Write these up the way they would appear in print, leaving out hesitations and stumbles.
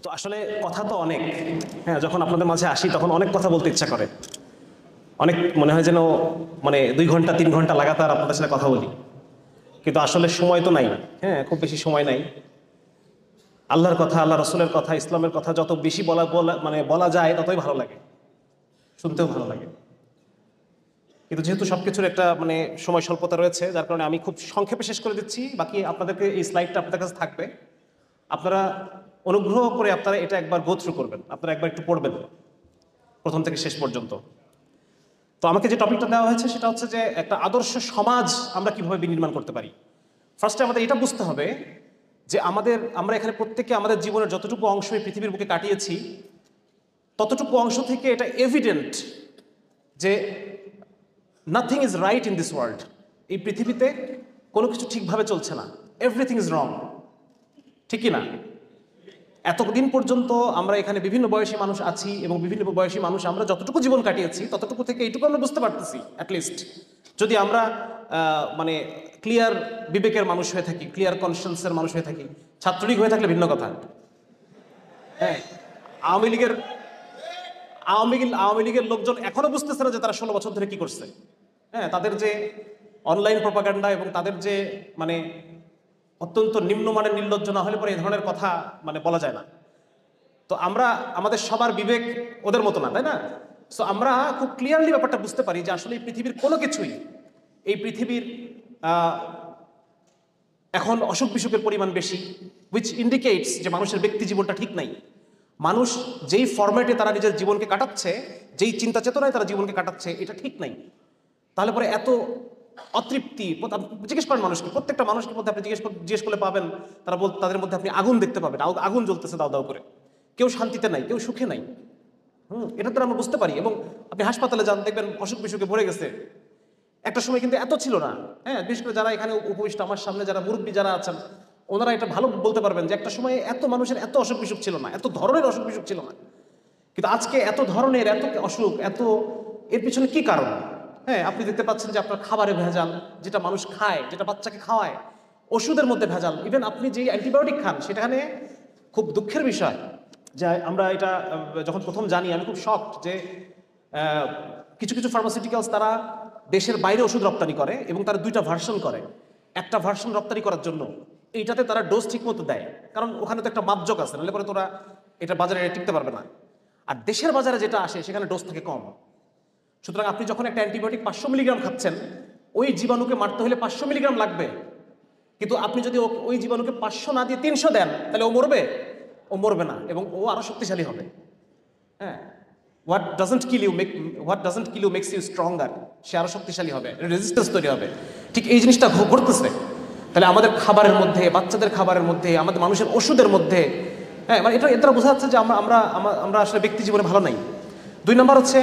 তো আসলে কথা তো অনেক, হ্যাঁ, যখন আপনাদের মাঝে আসি তখন অনেক কথা বলতে ইচ্ছা করে, অনেক মনে হয় যেন 2 ঘন্টা 3 ঘন্টা লাগাতার আপনাদের সাথে কথা বলি, কিন্তু আসলে সময় তো নাই। হ্যাঁ, খুব বেশি সময় নাই। আল্লাহর কথা, আল্লাহ রসুলের কথা, ইসলামের কথা যত বেশি বলা যায় ততই ভালো লাগে, শুনতেও ভালো লাগে। কিন্তু যেহেতু সবকিছুর একটা সময় স্বল্পতা রয়েছে, যার কারণে আমি খুব সংক্ষেপে শেষ করে দিচ্ছি। বাকি আপনাদেরকে এই স্লাইডটা আপনাদের কাছে থাকবে, আপনারা অনুগ্রহ করে আপনারা এটা একবার গো থ্রু করবেন, আপনারা একবার একটু পড়বেন প্রথম থেকে শেষ পর্যন্ত। তো আমাকে যে টপিকটা দেওয়া হয়েছে সেটা হচ্ছে যে একটা আদর্শ সমাজ আমরা কিভাবে বিনির্মাণ করতে পারি। ফার্স্টে আমাদের এটা বুঝতে হবে যে আমরা এখানে প্রত্যেকে আমাদের জীবনের যতটুকু অংশ এই পৃথিবীর বুকে কাটিয়েছি, ততটুকু অংশ থেকে এটা এভিডেন্ট যে nothing is right in this world. এই পৃথিবীতে কোনো কিছু ঠিকভাবে চলছে না, এভরিথিং ইজ রং, ঠিক কি না? এতদিন পর্যন্ত আমরা এখানে বিভিন্ন বয়সী মানুষ আছি, এবং বিভিন্ন বয়সী মানুষ আমরা যতটুকু জীবন কাটিয়েছি ততটুকু থেকে এইটুকু আমরা বুঝতে পারতেছি, অ্যাটলিস্ট যদি আমরা ক্লিয়ার বিবেকের মানুষ হয়ে থাকি, ক্লিয়ার কনসিয়েন্সের মানুষ হয়ে থাকি। ছাত্রলীগ হয়ে থাকলে ভিন্ন কথা। হ্যাঁ, আওয়ামী লীগের লোকজন এখনো বুঝতেছে না যে তারা 16 বছর ধরে কি করছে। হ্যাঁ, তাদের যে অনলাইন প্রপাগান্ডা এবং তাদের যে অত্যন্ত নিম্নমানের নির্লজ্জ না হলে পরে এই ধরনের কথা বলা যায় না। তো আমাদের সবার বিবেক ওদের মতো না, তাই না? সো আমরা খুব ক্লিয়ারলি ব্যাপারটা বুঝতে পারি যে আসলে এই পৃথিবীর কোনো কিছুই, এই পৃথিবীর এখন অসুখ বিসুখের পরিমাণ বেশি, হুইচ ইন্ডিকেটস যে মানুষের ব্যক্তি জীবনটা ঠিক নাই। মানুষ যেই ফরম্যাটে তারা নিজের জীবনকে কাটাচ্ছে, যেই চিন্তা চেতনায় তারা জীবনকে কাটাচ্ছে, এটা ঠিক নাই। তাহলে পরে এত অতৃপ্তি, জিজ্ঞেস করেন মানুষকে, প্রত্যেকটা মানুষের মধ্যে আপনি জিজ্ঞেস করলে পাবেন তাদের মধ্যে আপনি আগুন দেখতে পাবেন, আগুন জ্বলতেছে দাও দাও করে। কেউ শান্তিতে নাই, কেউ সুখে নাই। এটা তো আমরা বুঝতে পারি। এবং আপনি হাসপাতালে যান, দেখবেন অসুখ বিসুখে ভরে গেছে। একটা সময় কিন্তু এত ছিল না। হ্যাঁ, বিশেষ করে যারা এখানে উপবিষ্ট আমার সামনে যারা মুরব্বী যারা আছেন, ওনারা এটা ভালো বলতে পারবেন যে একটা সময় এত মানুষের এত অসুখ বিসুখ ছিল না, এত ধরনের অসুখ বিসুখ ছিল না। কিন্তু আজকে এত ধরনের এত অসুখ, এর পিছনে কি কারণ? হ্যাঁ, আপনি দেখতে পাচ্ছেন যে আপনার খাবারে ভেজাল, যেটা মানুষ খায়, যেটা বাচ্চাকে খাওয়ায়, ওষুধের মধ্যে ভেজাল। ইভেন আপনি যে অ্যান্টিবায়োটিক খান, সেখানে খুব দুঃখের বিষয় যে আমরা এটা যখন প্রথম জানি আমি খুব শকড যে কিছু কিছু ফার্মাসিউটিক্যালস তারা দেশের বাইরে ওষুধ রপ্তানি করে এবং তারা 2টা ভার্সন করে। একটা ভার্সন রপ্তানি করার জন্য এইটাতে তারা ডোজ ঠিক মতো দেয়, কারণ ওখানে তো একটা মাপজোক আছে, নাহলে পরে তোরা এটা বাজারে টিকতে পারবে না। আর দেশের বাজারে যেটা আসে সেখানে ডোজ থাকে কম। সুতরাং আপনি যখন একটা অ্যান্টিবায়োটিক 500 মিলিগ্রাম খাচ্ছেন, ওই জীবাণুকে মারতে হলে 500 মিলিগ্রাম লাগবে। কিন্তু আপনি যদি ওই জীবাণুকে 500 না দিয়ে 300 দেন, তাহলে ও মরবে? ও মরবে না, এবং ও আরো শক্তিশালী হবে। হ্যাঁ, what doesn't kill you makes you stronger. সে আরো শক্তিশালী হবে, রেজিস্ট্যান্স তৈরি হবে। ঠিক এই জিনিসটা ঘটতেছে। তাহলে আমাদের খাবারের মধ্যে, বাচ্চাদের খাবারের মধ্যে, আমাদের মানুষের ওষুধের মধ্যে, হ্যাঁ, এটা এর দ্বারা বোঝা যাচ্ছে যে আমরা আসলে ব্যক্তি জীবনে ভালো নাই। 2 নম্বর হচ্ছে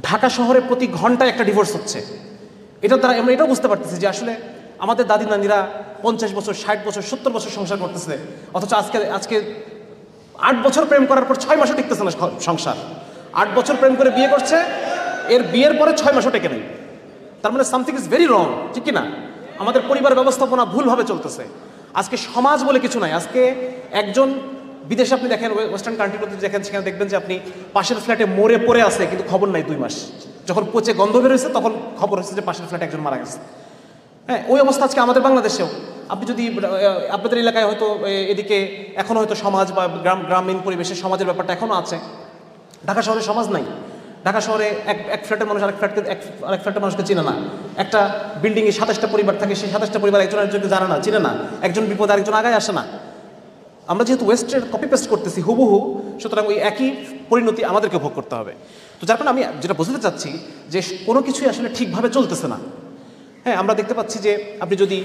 ঢাকা শহরে প্রতি ঘন্টায় একটা ডিভোর্স হচ্ছে। এটার দ্বারা আমরা এটাও বুঝতে পারতেছি যে আসলে আমাদের দাদি নানিরা 50 বছর, 60 বছর, 70 বছর সংসার করতেছে, অথচ আজকে 8 বছর প্রেম করার পর 6 মাসও টিকতেছে না সংসার। 8 বছর প্রেম করে বিয়ে করছে, এর বিয়ের পরে 6 মাসও টেকে নেই। তার মানে সামথিং ইজ ভেরি রং, ঠিক কিনা? আমাদের পরিবার ব্যবস্থাপনা ভুলভাবে চলতেছে। আজকে সমাজ বলে কিছু নাই। আজকে একজন বিদেশে আপনি দেখেন, ওয়েস্টার্ন কান্ট্রিগুলোতে দেখেন, সেখানে দেখবেন যে আপনি পাশের ফ্ল্যাটে মরে পড়ে আছে, কিন্তু খবর নাই 2 মাস। যখন পচে গন্ধ বেরোয়েছে তখন খবর হচ্ছে যে পাশের ফ্ল্যাটে একজন মারা গেছে। হ্যাঁ, ওই অবস্থা আজকে আমাদের বাংলাদেশেও। আপনি যদি আপনাদের এলাকায় হয়তো এদিকে এখনো হয়তো সমাজ বা গ্রামীণ পরিবেশে সমাজের ব্যাপারটা এখনো আছে। ঢাকা শহরে সমাজ নাই। ঢাকা শহরে এক ফ্ল্যাটের মানুষ আরেক ফ্ল্যাটের মানুষকে চিনে না। একটা বিল্ডিংয়ে 27টা পরিবার থাকে, সেই 27টা পরিবার একজন আরেকজনকে জানে না, চিনে না। একজন বিপদ আরেকজন আগায় আসে না। আমরা যেহেতু ওয়েস্টের কপি পেস্ট করতেছি হুবহু, সুতরাং ওই একই পরিণতি আমাদেরকে ভোগ করতে হবে। তো যার কারণে আমি যেটা বোঝাতে চাচ্ছি যে কোনো কিছুই আসলে ঠিকভাবে চলতেছে না। হ্যাঁ, আমরা দেখতে পাচ্ছি যে আপনি যদি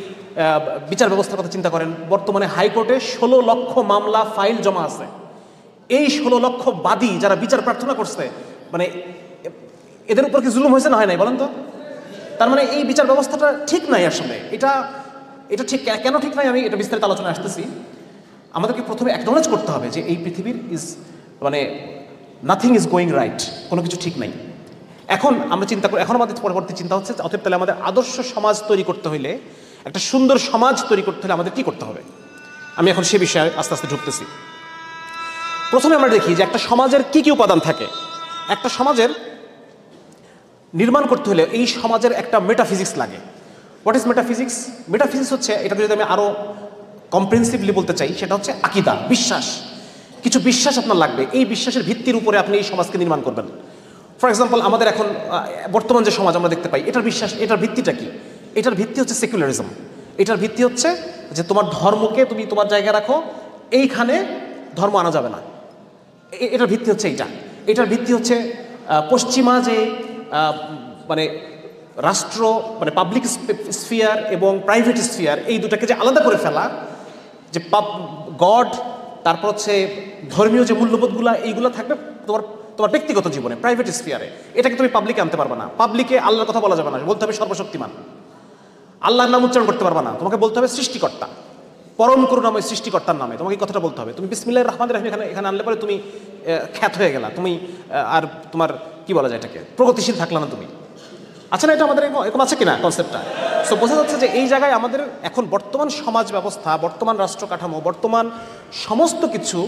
বিচার ব্যবস্থার কথা চিন্তা করেন, বর্তমানে হাইকোর্টে 16 লক্ষ মামলা ফাইল জমা আছে। এই 16 লক্ষ বাদী যারা বিচার প্রার্থনা করছে, এদের উপর কি জুলুম হয়েছে না হয় নাই বলেন তো? তার মানে এই বিচার ব্যবস্থাটা ঠিক নাই আসলে। এটা ঠিক কেন ঠিক নাই আমি এটা বিস্তারিত আলোচনায় আসতেছি। আমাদেরকে প্রথমে অ্যাকনলেজ করতে হবে যে এই পৃথিবীর নাথিং ইজ গোয়িং রাইট, কোনো কিছু ঠিক নাই। এখন আমরা চিন্তা করি, এখন আমাদের পরবর্তী চিন্তা হচ্ছে অতএব তাহলে আমাদের আদর্শ সমাজ তৈরি করতে হইলে, একটা সুন্দর সমাজ তৈরি করতে হলে আমাদের কি করতে হবে? আমি এখন সে বিষয়ে আস্তে আস্তে ঢুকতেছি। প্রথমে আমরা দেখি যে একটা সমাজের কি কি উপাদান থাকে। একটা সমাজের নির্মাণ করতে হলে এই সমাজের একটা মেটাফিজিক্স লাগে। What is metaphysics? মেটাফিজিক্স হচ্ছে, এটাকে যদি আমি আরও কম্প্রিহেন্সিভলি বলতে চাই, সেটা হচ্ছে আকিদা, বিশ্বাস। কিছু বিশ্বাস আপনার লাগবে, এই বিশ্বাসের ভিত্তির উপরে আপনি এই সমাজকে নির্মাণ করবেন। ফর এক্সাম্পল, আমাদের এখন বর্তমান যে সমাজ আমরা দেখতে পাই, এটার বিশ্বাস, এটার ভিত্তিটা কি? এটার ভিত্তি হচ্ছে সেকুলারিজম। এটার ভিত্তি হচ্ছে যে তোমার ধর্মকে তুমি তোমার জায়গায় রাখো, এইখানে ধর্ম আনা যাবে না। এটার ভিত্তি হচ্ছে এইটা। এটার ভিত্তি হচ্ছে পশ্চিমা যে মানে রাষ্ট্র, মানে পাবলিক স্ফিয়ার এবং প্রাইভেট স্ফিয়ার, এই দুটাকে যে আলাদা করে ফেলা, যে গড, তারপর হচ্ছে ধর্মীয় যে মূল্যবোধগুলো, এইগুলো থাকবে তোমার তোমার ব্যক্তিগত জীবনে, প্রাইভেট স্ফিয়ারে। এটাকে তুমি পাবলিকে আনতে পারবে না। পাবলিকে আল্লাহর কথা বলা যাবে না, বলতে হবে সর্বশক্তিমান। আল্লাহর নাম উচ্চারণ করতে পারবে না, তোমাকে বলতে হবে সৃষ্টিকর্তা, পরম করুণাময় সৃষ্টিকর্তার নামে তোমাকে এই কথাটা বলতে হবে। তুমি বিসমিল্লাহির রহমানির রহিম এখানে আনলে পরে তুমি খ্যাত হয়ে গেলা, তুমি আর তোমার কি বলা যায় এটাকে, প্রগতিশীল থাকলা না তুমি। আচ্ছা না, এটা আমাদের এরকম আছে কিনা কনসেপ্টটা? সো বোঝা যাচ্ছে যে এই জায়গায় আমাদের এখন বর্তমান সমাজ ব্যবস্থা, বর্তমান রাষ্ট্র কাঠামো, বর্তমান সমস্ত কিছু,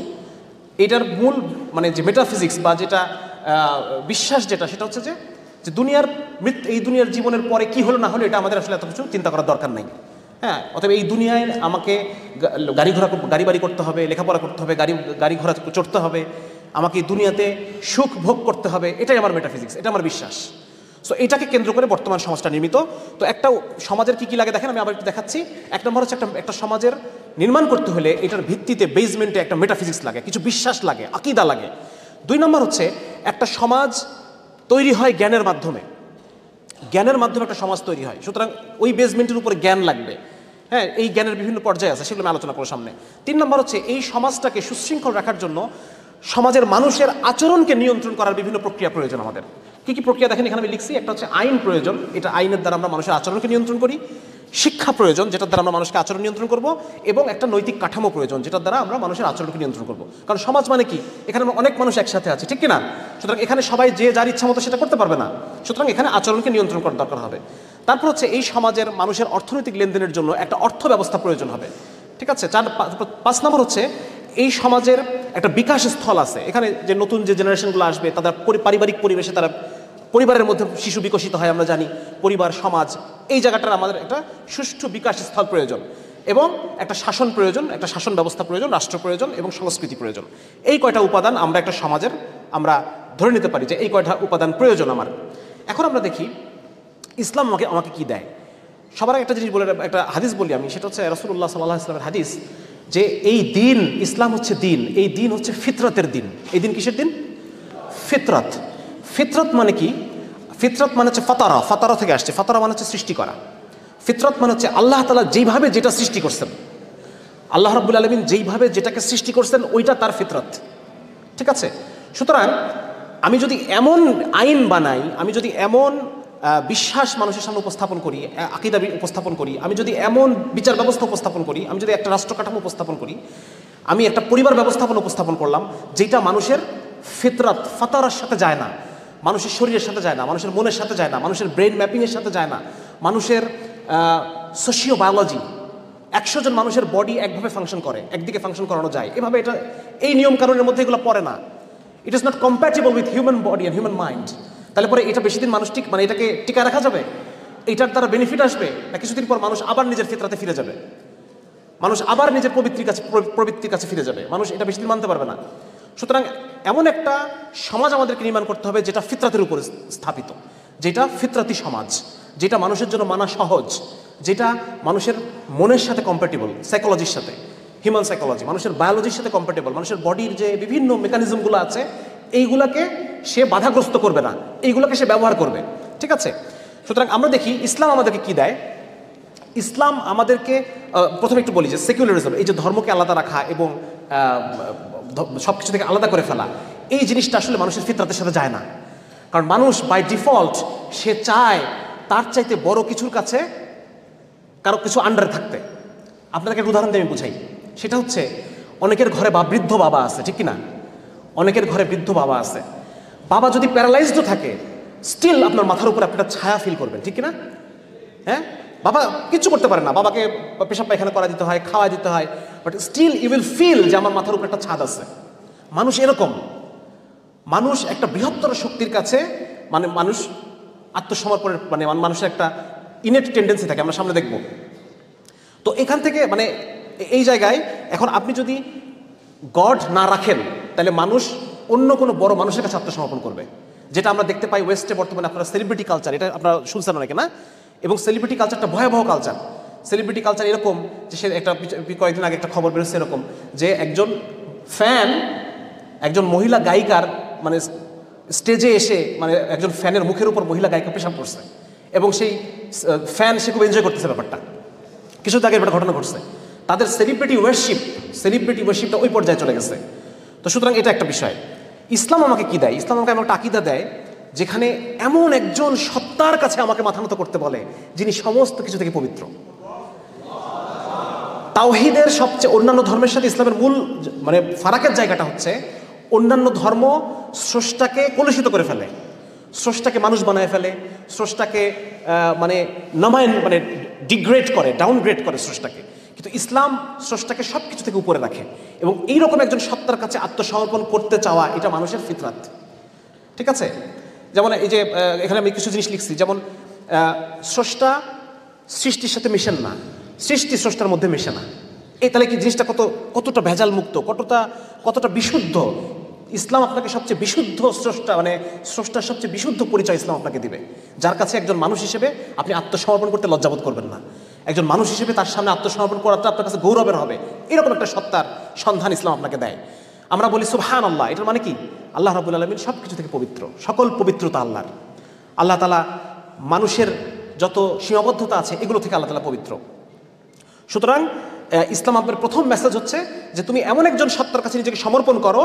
এটার মূল মানে যে মেটাফিজিক্স বা যেটা বিশ্বাস, যেটা সেটা হচ্ছে যে দুনিয়ার এই দুনিয়ার জীবনের পরে কি হলো না হলো, এটা আমাদের আসলে এত কিছু চিন্তা করার দরকার নেই। হ্যাঁ, অতএব এই দুনিয়ায় আমাকে গাড়ি বাড়ি করতে হবে, লেখাপড়া করতে হবে, গাড়ি ঘোড়া চড়তে হবে, আমাকে এই দুনিয়াতে সুখ ভোগ করতে হবে, এটাই আমার মেটাফিজিক্স, এটা আমার বিশ্বাস। সো এটাকে কেন্দ্র করে বর্তমান সমাজটা নির্মিত। তো একটা সমাজের কি কি লাগে দেখেন, আমি আবার একটু দেখাচ্ছি। এক নম্বর হচ্ছে একটা সমাজের নির্মাণ করতে হলে এটার ভিত্তিতে, বেসমেন্টে একটা মেটাফিজিক্স লাগে, কিছু বিশ্বাস লাগে, আকীদা লাগে। দুই নম্বর হচ্ছে একটা সমাজ তৈরি হয় জ্ঞানের মাধ্যমে। জ্ঞানের মাধ্যমে একটা সমাজ তৈরি হয়, সুতরাং ওই বেসমেন্টের উপরে জ্ঞান লাগবে। হ্যাঁ, এই জ্ঞানের বিভিন্ন পর্যায়ে আছে, সেগুলো আমি আলোচনা করব সামনে। তিন নম্বর হচ্ছে এই সমাজটাকে সুশৃঙ্খল রাখার জন্য সমাজের মানুষের আচরণকে নিয়ন্ত্রণ করার বিভিন্ন প্রক্রিয়া প্রয়োজন আমাদের। কি কি প্রক্রিয়া দেখেন এখানে আমি লিখছি। একটা হচ্ছে আইন প্রয়োজন, এটা আইনের দ্বারা আমরা মানুষের আচরণকে নিয়ন্ত্রণ করি। শিক্ষা প্রয়োজন, যেটার দ্বারা আমরা মানুষকে আচরণ নিয়ন্ত্রণ করব। এবং একটা নৈতিক কাঠামো প্রয়োজন, যেটার দ্বারা আমরা মানুষের আচরণকে নিয়ন্ত্রণ করব। কারণ সমাজ মানে কি, এখানে অনেক মানুষ একসাথে আছে, ঠিক কিনা? সুতরাং এখানে সবাই যে যার ইচ্ছা মতো সেটা করতে পারবে না, সুতরাং এখানে আচরণকে নিয়ন্ত্রণ করার দরকার হবে। তারপর হচ্ছে এই সমাজের মানুষের অর্থনৈতিক লেনদেনের জন্য একটা অর্থ ব্যবস্থা প্রয়োজন হবে, ঠিক আছে? পাঁচ নম্বর হচ্ছে এই সমাজের একটা বিকাশ স্থল আছে। এখানে যে নতুন যে জেনারেশনগুলো আসবে, তাদের পারিবারিক পরিবেশে, তারা পরিবারের মধ্যে শিশু বিকশিত হয়, আমরা জানি। পরিবার, সমাজ, এই জায়গাটার আমাদের একটা সুষ্ঠু বিকাশ স্থল প্রয়োজন, এবং একটা শাসন প্রয়োজন, একটা শাসন ব্যবস্থা প্রয়োজন, রাষ্ট্র প্রয়োজন এবং সংস্কৃতি প্রয়োজন। এই কয়টা উপাদান আমরা একটা সমাজের আমরা ধরে নিতে পারি যে এই কয়টা উপাদান প্রয়োজন আমার। এখন আমরা দেখি ইসলাম আমাকে কি দেয়। সবার একটা জিনিস বলে, একটা হাদিস বলি আমি, সেটা হচ্ছে রাসূলুল্লাহ সাল্লাল্লাহু আলাইহি ওয়াসাল্লামের হাদিস, যে এই দিন, ইসলাম হচ্ছে দিন, এই দিন হচ্ছে ফিতরতের দিন। এই দিন কিসের দিন? ফিতরত। ফিতরত মানে কি? ফিতরত মানে হচ্ছে ফাতারা, ফাতারা থেকে আসছে। ফাতারা মানে হচ্ছে সৃষ্টি করা। ফিতরত মানে হচ্ছে আল্লাহ তাআলা যেইভাবে যেটা সৃষ্টি করছেন, আল্লাহ রাব্বুল আলামিন যেইভাবে যেটাকে সৃষ্টি করছেন, ওইটা তার ফিতরত, ঠিক আছে? সুতরাং আমি যদি এমন আইন বানাই, আমি যদি এমন বিশ্বাস মানুষের সামনে উপস্থাপন করি, আকীদা উপস্থাপন করি, আমি যদি এমন বিচার ব্যবস্থা উপস্থাপন করি, আমি যদি একটা রাষ্ট্র কাঠামো উপস্থাপন করি, আমি একটা পরিবার ব্যবস্থাপন উপস্থাপন করলাম, যেটা মানুষের ফিতরত, ফাতারার সাথে যায় না, মানুষের শরীরের সাথে যায় না, মানুষের মনের সাথে যায় না, মানুষের ব্রেন ম্যাপিংয়ের সাথে যায় না, মানুষের সোশিও বায়োলজি, 100 জন মানুষের বডি একভাবে ফাংশন করে, একদিকে ফাংশন করানো যায় এভাবে, এটা এই নিয়ম কানুনের মধ্যে এগুলো পড়ে না। It is not compatible with human body and human mind. তাহলে পরে এটা বেশি দিন মানুষ মানে এটাকে টিকা রাখা যাবে? এটার দ্বারা বেনিফিট আসবে না? কিছুদিন পর মানুষ আবার নিজের ফিতরাতে ফিরে যাবে, মানুষ আবার নিজের প্রবৃত্তির কাছে ফিরে যাবে, মানুষ এটা বেশি দিন মানতে পারবে না। সুতরাং এমন একটা সমাজ আমাদেরকে নির্মাণ করতে হবে যেটা ফিতরাতের উপরে স্থাপিত, যেটা ফিতরাতি সমাজ, যেটা মানুষের জন্য মানা সহজ, যেটা মানুষের মনের সাথে কম্প্যাটেবল, সাইকোলজির সাথে, হিউম্যান সাইকোলজি, মানুষের বায়োলজির সাথে কম্প্যাটেবল, মানুষের বডির যে বিভিন্ন মেকানিজমগুলো আছে, এইগুলাকে সে বাধাগ্রস্ত করবে না, এইগুলোকে সে ব্যবহার করবে, ঠিক আছে? সুতরাং আমরা দেখি ইসলাম আমাদেরকে কি দেয়। ইসলাম আমাদেরকে প্রথমে একটু বলি যে সেকুলারিজম, এই যে ধর্মকে আলাদা রাখা এবং সব কিছু থেকে আলাদা করে ফেলা, এই জিনিসটা আসলে মানুষের ফিতরাতের সাথে যায় না। কারণ মানুষ বাই ডিফল্ট সে চায় তার চাইতে বড় কিছুর কাছে কারো কিছু আন্ডারে থাকতে। আপনাদেরকে একটা উদাহরণ দিয়ে আমি বুঝাই। সেটা হচ্ছে অনেকের ঘরে বৃদ্ধ বাবা আছে, ঠিক কিনা? অনেকের ঘরে বৃদ্ধ বাবা আছে। বাবা যদি প্যারালাইজডও থাকে, স্টিল আপনার মাথার উপর আপনি একটা ছায়া ফিল করবেন, ঠিক কিনা? হ্যাঁ, বাবা কিচ্ছু করতে পারে না, বাবাকে পেশাব পায়খানা করা দিতে হয়, খাওয়া দিতে হয়, but still you will feel যে আমার মাথার উপর একটা ছাদ আছে, মানুষ এরকম, মানুষ একটা বৃহত্তর শক্তির কাছে, মানে মানুষ আত্মসমর্পণের, মানে মানুষের একটা ইনেট টেন্ডেন্সি থাকে, আমরা সামনে দেখব। তো এখান থেকে মানে এই জায়গায় এখন আপনি যদি গড না রাখেন তাহলে মানুষ অন্য কোনো বড় মানুষের কাছে আত্মসমর্পণ করবে, যেটা আমরা দেখতে পাই ওয়েস্টে বর্তমানে। আপনারা সেলিব্রিটি কালচার, এটা আপনারা শুনছেন অনেকে না? এবং সেলিব্রিটি কালচারটা ভয়াবহ কালচার। সেলিব্রিটি কালচার এরকম যে সে একটা কয়েকদিন আগে একটা খবর বেরোচ্ছে এরকম যে একজন ফ্যান একজন মহিলা গায়িকার মানে স্টেজে এসে মানে একজন ফ্যানের মুখের উপর মহিলা গায়িকা পেশাব করছে, এবং সেই ফ্যান সে খুব এনজয় করতেছে ব্যাপারটা। কিছু আগে একটা ঘটনা ঘটছে। তাদের সেলিব্রিটি ওয়ারশিপটা ওই পর্যায়ে চলে গেছে। তো সুতরাং এটা একটা বিষয়। ইসলাম আমাকে কি দেয়? ইসলাম আমাকে এমন একটা আকীদা দেয় যেখানে এমন একজন সত্তার কাছে আমাকে মাথা নত করতে বলে যিনি সমস্ত কিছু থেকে পবিত্র। তাওহীদের সবচেয়ে অন্যান্য ধর্মের সাথে ইসলামের মূল মানে ফারাকের জায়গাটা হচ্ছে অন্যান্য ধর্ম স্রষ্টাকে কলুষিত করে ফেলে, স্রষ্টাকে মানুষ বানায় ফেলে, স্রষ্টাকে মানে মানে ডিগ্রেড করে, ডাউনগ্রেড করে স্রষ্টাকে। কিন্তু ইসলাম স্রষ্টাকে সব কিছু থেকে উপরে রাখে, এবং এইরকম একজন সত্তার কাছে আত্মসমর্পণ করতে চাওয়া এটা মানুষের ফিতরাত। ঠিক আছে? যেমন এই যে এখানে আমি কিছু জিনিস লিখছি, যেমন স্রষ্টা সৃষ্টির সাথে মেশেন না, সৃষ্টি স্রষ্টার মধ্যে মেশে না। এই তাহলে কি জিনিসটা কতটা ভেজাল মুক্ত, কতটা বিশুদ্ধ। ইসলাম আপনাকে সবচেয়ে বিশুদ্ধ স্রষ্টা, মানে স্রষ্টার সবচেয়ে বিশুদ্ধ পরিচয় ইসলাম আপনাকে দিবে, যার কাছে একজন মানুষ হিসেবে আপনি আত্মসমর্পণ করতে লজ্জাবোধ করবেন না। একজন মানুষ হিসেবে তার সামনে আত্মসমর্পণ করাটা আপনার কাছে গৌরবের হবে। এরকম একটা সত্তার সন্ধান ইসলাম আপনাকে দেয়। আমরা বলি সুবহানাল্লাহ, এটার মানে কি? আল্লাহ রাব্বুল আলামিন সব কিছু থেকে পবিত্র, সকল পবিত্রতা আল্লাহর। আল্লাহ তাআলা মানুষের যত সীমাবদ্ধতা আছে এগুলো থেকে আল্লাহ তাআলা পবিত্র। সুতরাং ইসলাম আপনার প্রথম মেসেজ হচ্ছে যে তুমি এমন একজন সত্তার কাছে নিজেকে সমর্পণ করো,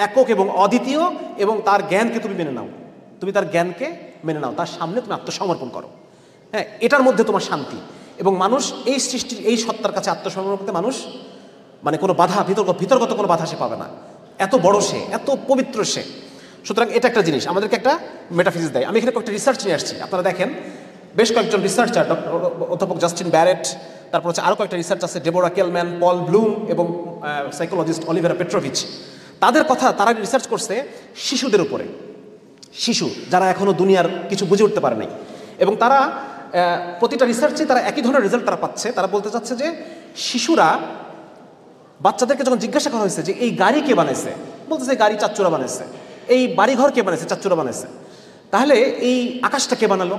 একক এবং অদ্বিতীয়, এবং তার জ্ঞানকে তুমি মেনে নাও। তুমি তার জ্ঞানকে মেনে নাও, তার সামনে তুমি আত্মসমর্পণ করো। হ্যাঁ, এটার মধ্যে তোমার শান্তি। এবং মানুষ এই সৃষ্টির এই সত্তার কাছে আত্মসমর্পণ করতে মানুষ মানে কোনো বাধা, ভিতরগত কোনো বাধা সে পাবে না। এত বড় সে, এত পবিত্র সে। সুতরাং এটা একটা জিনিস আমাদেরকে একটা মেটাফিজিক্স দেয়। আমি এখানে কয়েকটা রিসার্চ নিয়ে আসছি, আপনারা দেখেন। বেশ কয়েকজন রিসার্চার, অধ্যাপক জাস্টিন ব্যারেট, তারপর হচ্ছে আরও কয়েকটা রিসার্চ আছে, ডেবোরা কেলম্যান, পল ব্লুম এবং সাইকোলজিস্ট অলিভেরা পেট্রোভিচ। তাদের কথা, তারা রিসার্চ করছে শিশুদের উপরে, শিশু যারা এখনও দুনিয়ার কিছু বুঝে উঠতে পারে নাই। এবং তারা প্রতিটা রিসার্চে তারা একই ধরনের রেজাল্ট তারা পাচ্ছে। তারা বলতে চাচ্ছে যে শিশুরা, বাচ্চাদেরকে যখন জিজ্ঞাসা করা হয়েছে যে এই গাড়ি কে বানাইছে, বলতেছে গাড়ি চাচ্চুরা বানাইছে। এই বাড়িঘর কে বানাইছে? চাচ্চুরা বানাইছে। তাহলে এই আকাশটা কে বানালো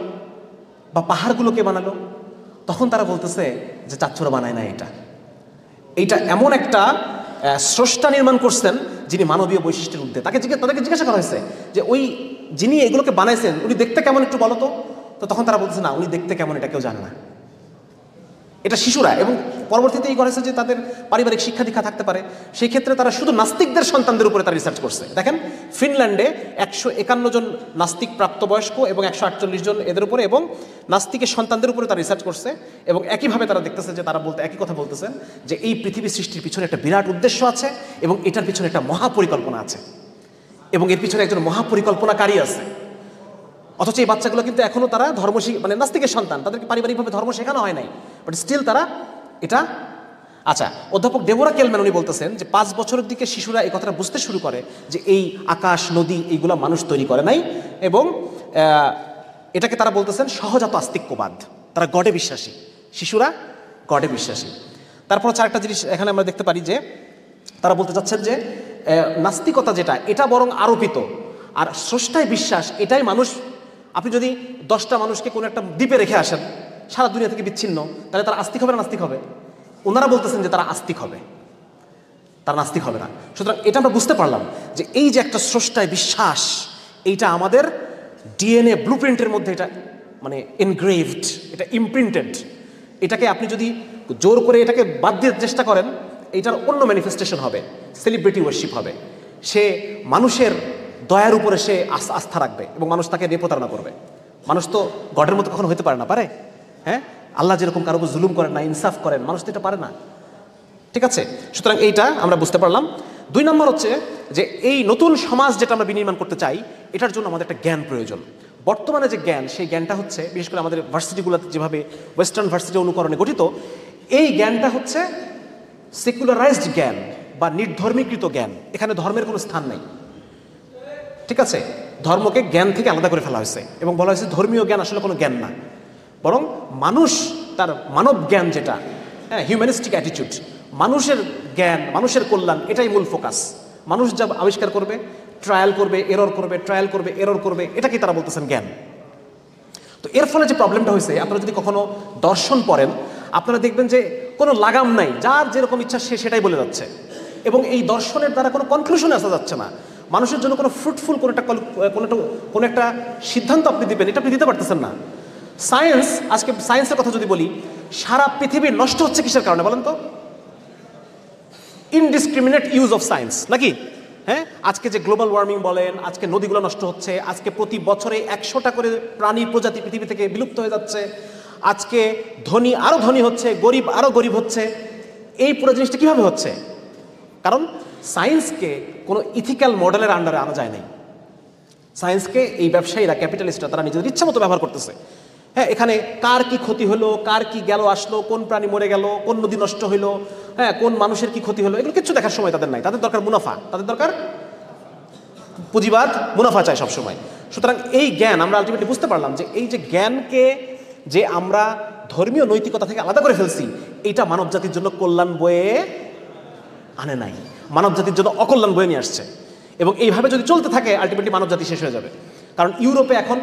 বা পাহাড়গুলো কে বানালো? তখন তারা বলতেছে যে চাচ্চুরা বানায় না, এইটা এমন একটা স্রষ্টা নির্মাণ করছেন যিনি মানবীয় বৈশিষ্ট্যের ঊর্ধ্বে। তাদেরকে জিজ্ঞাসা করা হয়েছে যে ওই যিনি এগুলোকে বানাইছেন উনি দেখতে কেমন একটু বলো তো। তখন তারা বলতেছে না, উনি দেখতে কেমন এটা কেউ জানে না। এটা শিশুরা। এবং পরবর্তীতে এই করেছে যে তাদের পারিবারিক শিক্ষা দীক্ষা থাকতে পারে, সেই ক্ষেত্রে তারা শুধু নাস্তিকদের সন্তানদের উপরে তারা রিসার্চ করছে। দেখেন ফিনল্যান্ডে 151 জন নাস্তিক প্রাপ্তবয়স্ক এবং 148 জন এদের উপরে, এবং নাস্তিকের সন্তানদের উপরে তারা রিসার্চ করছে। এবং একইভাবে তারা দেখতেছে যে তারা একই কথা বলতেছেন যে এই পৃথিবী সৃষ্টির পিছনে একটা বিরাট উদ্দেশ্য আছে, এবং এটার পিছনে একটা মহাপরিকল্পনা আছে, এবং এর পিছনে একজন মহাপরিকল্পনাকারী আছে। অথচ এই বাচ্চাগুলো কিন্তু এখনও তারা মানে নাস্তিকের সন্তান, তাদেরকে পারিবারিকভাবে ধর্ম শেখানো হয় নাই, বাট স্টিল তারা এটা। আচ্ছা, অধ্যাপক ডেবোরা কেলম্যান উনি বলতেছেন যে 5 বছরের দিকে শিশুরা এই কথাটা বুঝতে শুরু করে যে এই আকাশ, নদী এইগুলো মানুষ তৈরি করে নাই, এবং এটাকে তারা বলতেছেন সহজাত আস্তিক্যবাদ। তারা গডে বিশ্বাসী, শিশুরা গডে বিশ্বাসী। তারপর হচ্ছে আরেকটা জিনিস এখানে আমরা দেখতে পারি যে তারা বলতে চাচ্ছেন যে নাস্তিকতা যেটা, এটা বরং আরোপিত, আর স্রষ্টায় বিশ্বাস এটাই মানুষ। আপনি যদি 10টা মানুষকে কোনো একটা দ্বীপে রেখে আসেন সারা দুনিয়া থেকে বিচ্ছিন্ন, তাহলে তারা আস্তিক হবে না নাস্তিক হবে? ওনারা বলতেছেন যে তারা আস্তিক হবে, তারা নাস্তিক হবে না। সুতরাং এটা আমরা বুঝতে পারলাম যে এই যে একটা স্রষ্টায় বিশ্বাস, এইটা আমাদের ডিএনএ ব্লুপ্রিন্টের মধ্যে এটা মানে এনগ্রেভড, এটা ইমপ্রিন্টেড। এটাকে আপনি যদি জোর করে এটাকে বাদ দিয়ে চেষ্টা করেন, এইটার অন্য ম্যানিফেস্টেশন হবে, সেলিব্রিটি ওয়ার্শিপ হবে। সে মানুষের দয়ার উপরে সে আস্থা রাখবে, এবং মানুষ তাকে দিয়ে প্রতারণা করবে। মানুষ তো গডের মতো কখনো হতে পারে না, পারে? হ্যাঁ, আল্লাহ যেরকম কারো উপর জুলুম করেন না, ইনসাফ করেন, মানুষ তো এটা পারে না। ঠিক আছে? সুতরাং এইটা আমরা বুঝতে পারলাম। 2 নম্বর হচ্ছে যে এই নতুন সমাজ যেটা আমরা বিনির্মাণ করতে চাই, এটার জন্য আমাদের একটা জ্ঞান প্রয়োজন। বর্তমানে যে জ্ঞান, সেই জ্ঞানটা হচ্ছে বিশেষ করে আমাদের ভার্সিটিগুলোতে যেভাবে ওয়েস্টার্ন ভার্সিটি অনুকরণে গঠিত, এই জ্ঞানটা হচ্ছে সেকুলারাইজড জ্ঞান, বা নির্ধর্মীকৃত জ্ঞান, এখানে ধর্মের কোনো স্থান নেই। ঠিক আছে, ধর্মকে জ্ঞান থেকে আলাদা করে ফেলা হয়েছে এবং বলা হয়েছে ধর্মীয় জ্ঞান আসলে কোনো জ্ঞান না, বরং মানুষ তার মানব জ্ঞান যেটা, হ্যাঁ, হিউম্যানিস্টিক অ্যাটিটিউড, মানুষের জ্ঞান, মানুষের কল্যাণ, এটাই মূল ফোকাস। মানুষ যা আবিষ্কার করবে, ট্রায়াল করবে, এরর করবে, ট্রায়াল করবে, এরর করবে, এটাকে তারা বলতেছেন জ্ঞান। তো এর ফলে যে প্রবলেমটা হয়েছে, আপনারা যদি কখনো দর্শন পড়েন আপনারা দেখবেন যে কোনো লাগাম নাই, যার যেরকম ইচ্ছা সে সেটাই বলে যাচ্ছে, এবং এই দর্শনের দ্বারা কোনো কনক্লুশনে আসা যাচ্ছে না। মানুষের জন্য কোনো ফ্রুটফুল কোনো একটা সিদ্ধান্ত আপনি দিবেন, এটা আপনি দিতে পারতেছেন না। সায়েন্স, আজকে সায়েন্সের কথা যদি বলি, সারা পৃথিবী নষ্ট হচ্ছে কিসের কারণে বলেন তো? ইনডিসক্রিমিনেট ইউজ অফ সায়েন্স, নাকি? হ্যাঁ, আজকে যে গ্লোবাল ওয়ার্মিং বলেন, আজকে নদীগুলো নষ্ট হচ্ছে, আজকে প্রতি বছরে 100টা করে প্রাণী প্রজাতি পৃথিবী থেকে বিলুপ্ত হয়ে যাচ্ছে, আজকে ধনী আরো ধনী হচ্ছে, গরিব আরো গরিব হচ্ছে। এই পুরো জিনিসটা কিভাবে হচ্ছে? কারণ সায়েন্সকে কোনো ইথিক্যাল মডেলের আন্ডারে আনা যায় নাই। সায়েন্সকে এই ব্যবসায়ীরা, ক্যাপিটালিস্টরা, তারা নিজেদের ইচ্ছা মতো ব্যবহার করতেছে। হ্যাঁ, এখানে কার কি ক্ষতি হলো, কার কি গেল আসলো, কোন প্রাণী মরে গেল, কোন নদী নষ্ট হইলো, হ্যাঁ, কোন মানুষের কি ক্ষতি হলো, এগুলো কিচ্ছু দেখার সময় তাদের নাই। তাদের দরকার মুনাফা, তাদের দরকার পুঁজিবাদ, মুনাফা চাই সবসময়। সুতরাং এই জ্ঞান আমরা আলটিমেটলি বুঝতে পারলাম যে এই যে জ্ঞানকে যে আমরা ধর্মীয় নৈতিকতা থেকে আলাদা করে ফেলছি, এটা মানব জাতির জন্য কল্যাণ বয়ে আনে নাই, মানব জাতির জন্য অকল্যাণ বয়ে নিয়ে আসছে। এবং এইভাবে যদি চলতে থাকে আলটিমেটলি মানব জাতি শেষ হয়ে যাবে। কারণ ইউরোপে এখন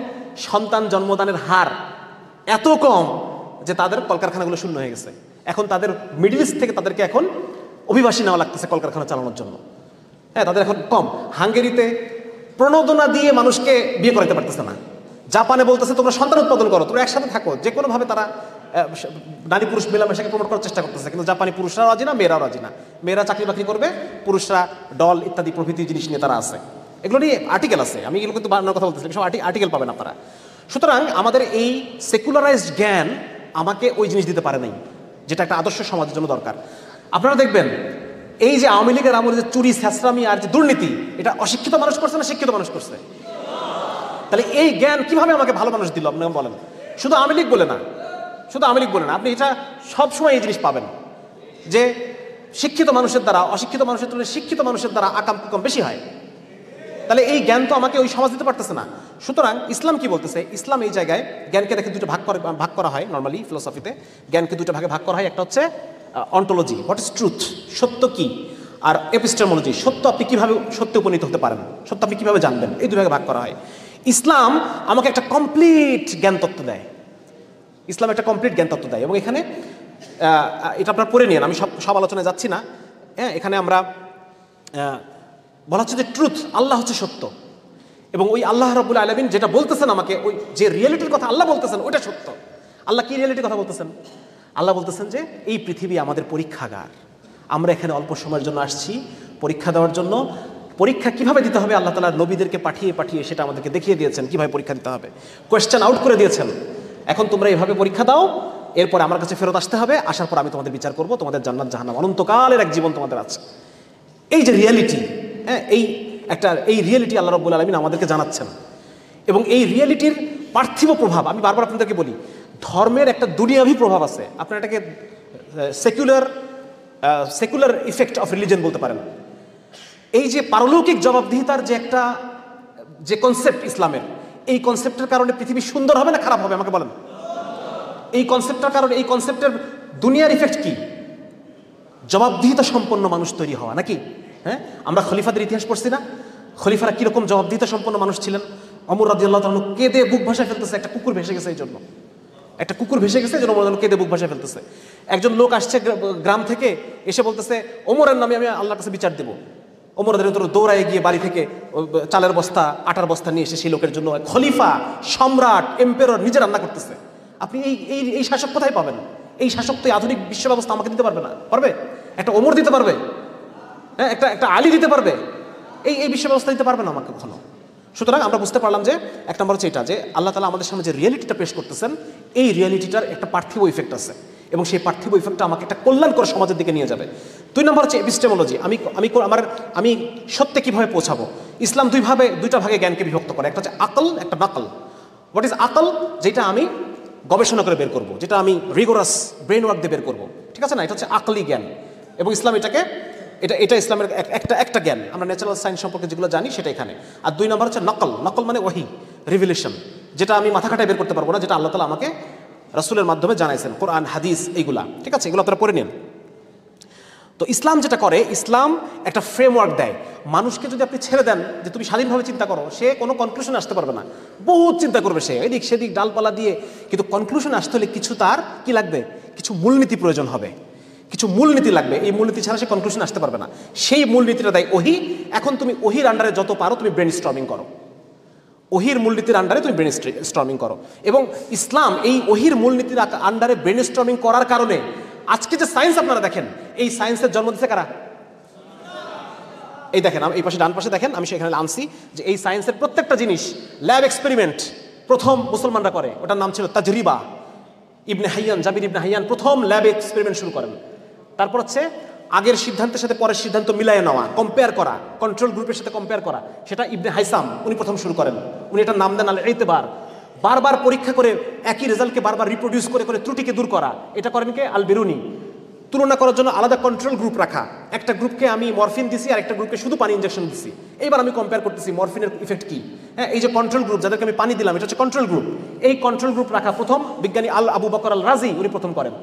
সন্তান জন্মদানের হার এত কম যে তাদের কলকারখানাগুলো শূন্য হয়ে গেছে। এখন তাদের মিডল ইস্ট থেকে তাদেরকে এখন অভিবাসী নেওয়া লাগতেছে কলকারখানা চালানোর জন্য। হ্যাঁ, তাদের এখন কম। হাঙ্গেরিতে প্রণোদনা দিয়ে মানুষকে বিয়ে করাতে পারতেছে না। জাপানে বলতেছে তোমরা সন্তান উৎপাদন করো, তোমরা একসাথে থাকো, যে কোনোভাবে তারা নারী পুরুষ মেলামেশাকে প্রমোট করার চেষ্টা করতেছে। কিন্তু জাপানি পুরুষরাও রাজি না, মেয়েরাও রাজি না। মেয়েরা চাকরি বাকরি করবে, পুরুষরা ডল ইত্যাদি প্রভৃতি জিনিস নিয়ে তারা আছে। এগুলো নিয়ে আর্টিকেল আছে, আমি এগুলো কিন্তু বানানোর কথা বলতেছি, সব আর্টিকেল পাবেন আপনারা। সুতরাং আমাদের এই সেকুলারাইজড জ্ঞান আমাকে ওই জিনিস দিতে পারে নাই, যেটা একটা আদর্শ সমাজের জন্য দরকার। আপনারা দেখবেন এই যে আওয়ামী লীগের আমলে যে চুরি, ছ্যাঁচড়ামি আর যে দুর্নীতি, এটা অশিক্ষিত মানুষ করছে না শিক্ষিত মানুষ করছে? তাহলে এই জ্ঞান কিভাবে আমাকে ভালো মানুষ দিল আপনাকে বলেন? শুধু আওয়ামী লীগ বলে না, শুধু আওয়ামী লীগ বলে না, আপনি এটা সবসময় এই জিনিস পাবেন যে শিক্ষিত মানুষের দ্বারা অশিক্ষিত মানুষের তুলনায় শিক্ষিত মানুষের দ্বারা আকাম কুকাম বেশি হয়। তাহলে এই জ্ঞান তো আমাকে ওই সমাজ দিতে পারতেছে না। সুতরাং ইসলাম কি বলতেছে? ইসলাম এই জায়গায় জ্ঞানকে দেখে দুটো ভাগ করা হয়। নর্মালি ফিলোসফিতে জ্ঞানকে দুটো ভাগে ভাগ করা হয়। একটা হচ্ছে অন্টোলজি, হোয়াট ইজ ট্রুথ, সত্য কি, আর এপিস্টেমোলজি, সত্য আপনি কিভাবে সত্যে উপনীত হতে পারেন, সত্য আপনি কিভাবে জানবেন, এই দুই ভাগে ভাগ করা হয়। ইসলাম আমাকে একটা কমপ্লিট জ্ঞান তত্ত্ব দেয়। ইসলাম একটা কমপ্লিট জ্ঞান তত্ত্ব দেয় এবং এখানে এটা আপনার পড়ে নিন, আমি সব আলোচনায় যাচ্ছি না। হ্যাঁ, এখানে আমরা বলা হচ্ছে যে ট্রুথ, আল্লাহ হচ্ছে সত্য, এবং ওই আল্লাহ রাব্বুল আলামিন যেটা বলতেছেন আমাকে, ওই যে রিয়েলিটির কথা আল্লাহ বলতেছেন ওইটা সত্য। আল্লাহ কি রিয়েলিটির কথা বলতেছেন? আল্লাহ বলতেছেন যে এই পৃথিবী আমাদের পরীক্ষাগার, আমরা এখানে অল্প সময়ের জন্য আসছি পরীক্ষা দেওয়ার জন্য। পরীক্ষা কিভাবে দিতে হবে আল্লাহ তাআলা নবীদেরকে পাঠিয়ে পাঠিয়ে সেটা আমাদেরকে দেখিয়ে দিয়েছেন, কিভাবে পরীক্ষা দিতে হবে, কোয়েশ্চেন আউট করে দিয়েছেন। এখন তোমরা এইভাবে পরীক্ষা দাও, এরপর আমার কাছে ফেরত আসতে হবে, আসার পর আমি তোমাদের বিচার করব, তোমাদের জান্নাত জাহান্নাম, অনন্তকালের এক জীবন তোমাদের আছে। এই যে রিয়েলিটি, হ্যাঁ, এই রিয়েলিটি আল্লাহ রাব্বুল আলামিন আমাদেরকে জানাচ্ছেন। এবং এই রিয়েলিটির পার্থিব প্রভাব, আমি বারবার আপনাদেরকে বলি, ধর্মের একটা দুনিয়াভি প্রভাব আছে। আপনারা এটাকে সেকুলার ইফেক্ট অফ রিলিজন বলতে পারেন। এই যে পারলৌকিক জবাবদিহিতার যে একটা যে কনসেপ্ট ইসলামের, এই কনসেপ্টের কারণে পৃথিবী সুন্দর হবে না খারাপ হবে আমাকে বলেন? এই কনসেপ্টের কারণে, এই কনসেপ্টের দুনিয়ার ইফেক্ট কি? জবাবদিহিতা সম্পন্ন মানুষ তৈরি হওয়া, নাকি? হ্যাঁ, আমরা খলিফাদের ইতিহাস পড়ছি না? খলিফারা কিরকম জবাবদিহিতা সম্পন্ন মানুষ ছিলেন। ওমর রাদিয়াল্লাহু তাআলা কেঁদে বুক ভাসায় ফেলতেছে, একটা কুকুর ভেসে গেছে এই জন্য, একটা কুকুর ভেসে গেছে যেন ওমর কেঁদে বুক ভাসায় ফেলতেছে। একজন লোক আসছে গ্রাম থেকে, এসে বলতেছে ওমরের নামে আমি আল্লাহর কাছে বিচার দেবো। ওমর দৌড়ায় গিয়ে বাড়ি থেকে চালের বস্তা, আটার বস্তা নিয়ে এসে সেই লোকের জন্য, খলিফা, সম্রাট, এম্পেরর নিজে রান্না করতেছে। আপনি এই শাসক কোথায় পাবেন? এই শাসক তো আধুনিক বিশ্ব ব্যবস্থা আমাকে দিতে পারবে না। পারবে? একটা ওমর দিতে পারবে? হ্যাঁ, একটা আলী দিতে পারবে? এই বিশ্ব ব্যবস্থা দিতে পারবে না আমাকে কখনো। সুতরাং আমরা বুঝতে পারলাম যে এক নম্বর হচ্ছে এটা, যে আল্লাহ তাআলা আমাদের সামনে যে রিয়েলিটিটা পেশ করতেছেন, এই রিয়েলিটিটার একটা পার্থিব ইফেক্ট আছে এবং সেই পার্থিব ইফেক্টটা আমাকে একটা কল্যাণকর সমাজের দিকে নিয়ে যাবে। 2 নম্বর হচ্ছে এপিস্টেমোলজি, আমি সত্যে কিভাবে পৌঁছাবো। ইসলাম দুইটা ভাগে জ্ঞানকে বিভক্ত করে, একটা হচ্ছে আকল, একটা নাকল। হোয়াট ইজ আকল? যেটা আমি গবেষণা করে বের করব, যেটা আমি রিগোরাস ব্রেন ওয়ার্ক দিয়ে বের করবো, ঠিক আছে না? এটা হচ্ছে আকলি জ্ঞান, এবং ইসলাম এটাকে এটা এটা ইসলামের একটা একটা জ্ঞান। আমরা ন্যাচারাল সায়েন্স সম্পর্কে যেগুলো জানি সেটা এখানে। আর 2 নম্বর হচ্ছে নকল। নকল মানে ওহী, রিভিলেশন, যেটা আমি মাথা খাটায় বের করতে পারবো না, যেটা আল্লাহ তাআলা আমাকে রাসূলের মাধ্যমে জানাইছেন, কোরআন হাদিস এইগুলা, ঠিক আছে? এগুলো আপনারা পড়ে নিন। তো ইসলাম যেটা করে, ইসলাম একটা ফ্রেমওয়ার্ক দেয়। মানুষকে যদি আপনি ছেড়ে দেন যে তুমি স্বাধীনভাবে চিন্তা করো, সে কোনো কনক্লুশনে আসতে পারবে না, বহুত চিন্তা করবে সে এদিক সেদিক ডালপালা দিয়ে, কিন্তু কনক্লুশনে আসতে হলে কিছু তার কি লাগবে, কিছু মূলনীতি প্রয়োজন হবে, কিছু মূলনীতি লাগবে। এই মূলনীতি ছাড়া সে কনক্লুশনে আসতে পারবে না। সেই মূলনীতিটা দেয় ওহী। এখন তুমি ওহীর আন্ডারে যত পারো তুমি ব্রেন স্টর্মিং করো, ওহীর মূলনীতির আন্ডারে তুমি ব্রেন স্টর্মিং করো। এবং ইসলাম এই ওহীর মূলনীতির আন্ডারে ব্রেন স্টর্মিং করার কারণে আজকে যে সায়েন্স আপনারা দেখেন, এই সায়েন্সের জন্ম দিচ্ছে কারা? এই দেখেন এই পাশে, ডান পাশে দেখেন, আমি সেখানে আনছি যে এই সায়েন্সের প্রত্যেকটা জিনিস ল্যাব এক্সপেরিমেন্ট প্রথম মুসলমানরা করে, ওটার নাম ছিল তাজরিবা। ইবনে হাইয়ান, জাবির ইবনে হাইয়ান প্রথম ল্যাব এক্সপেরিমেন্ট শুরু করেন। তারপর হচ্ছে আগের সিদ্ধান্তের সাথে পরের সিদ্ধান্ত মিলায় নেওয়া, কম্পেয়ার করা, কন্ট্রোল গ্রুপের সাথে কম্পেয়ার করা, সেটা ইবনে হাইসাম উনি প্রথম শুরু করেন। উনি এটার নাম দেন আল ইতিবার। বারবার পরীক্ষা করে একই রেজাল্টকে বারবার রিপ্রোডিউস করে করে ত্রুটিকে দূর করা, এটা করেন কে? আল বেরুনি। তুলনা করার জন্য আলাদা কন্ট্রোল গ্রুপ রাখা, একটা গ্রুপকে আমি মরফিন দিছি আর একটা গ্রুপকে শুধু পানি ইনজেকশন দিছি, এইবার আমি কম্পেয়ার করতেছি মরফিনের ইফেক্ট কি। হ্যাঁ, এই যে কন্ট্রোল গ্রুপ যাদেরকে আমি পানি দিলাম, এটা হচ্ছে কন্ট্রোল গ্রুপ। এই কন্ট্রোল গ্রুপ রাখা প্রথম বিজ্ঞানী আবু বকর আল রাজি, উনি প্রথম করেন।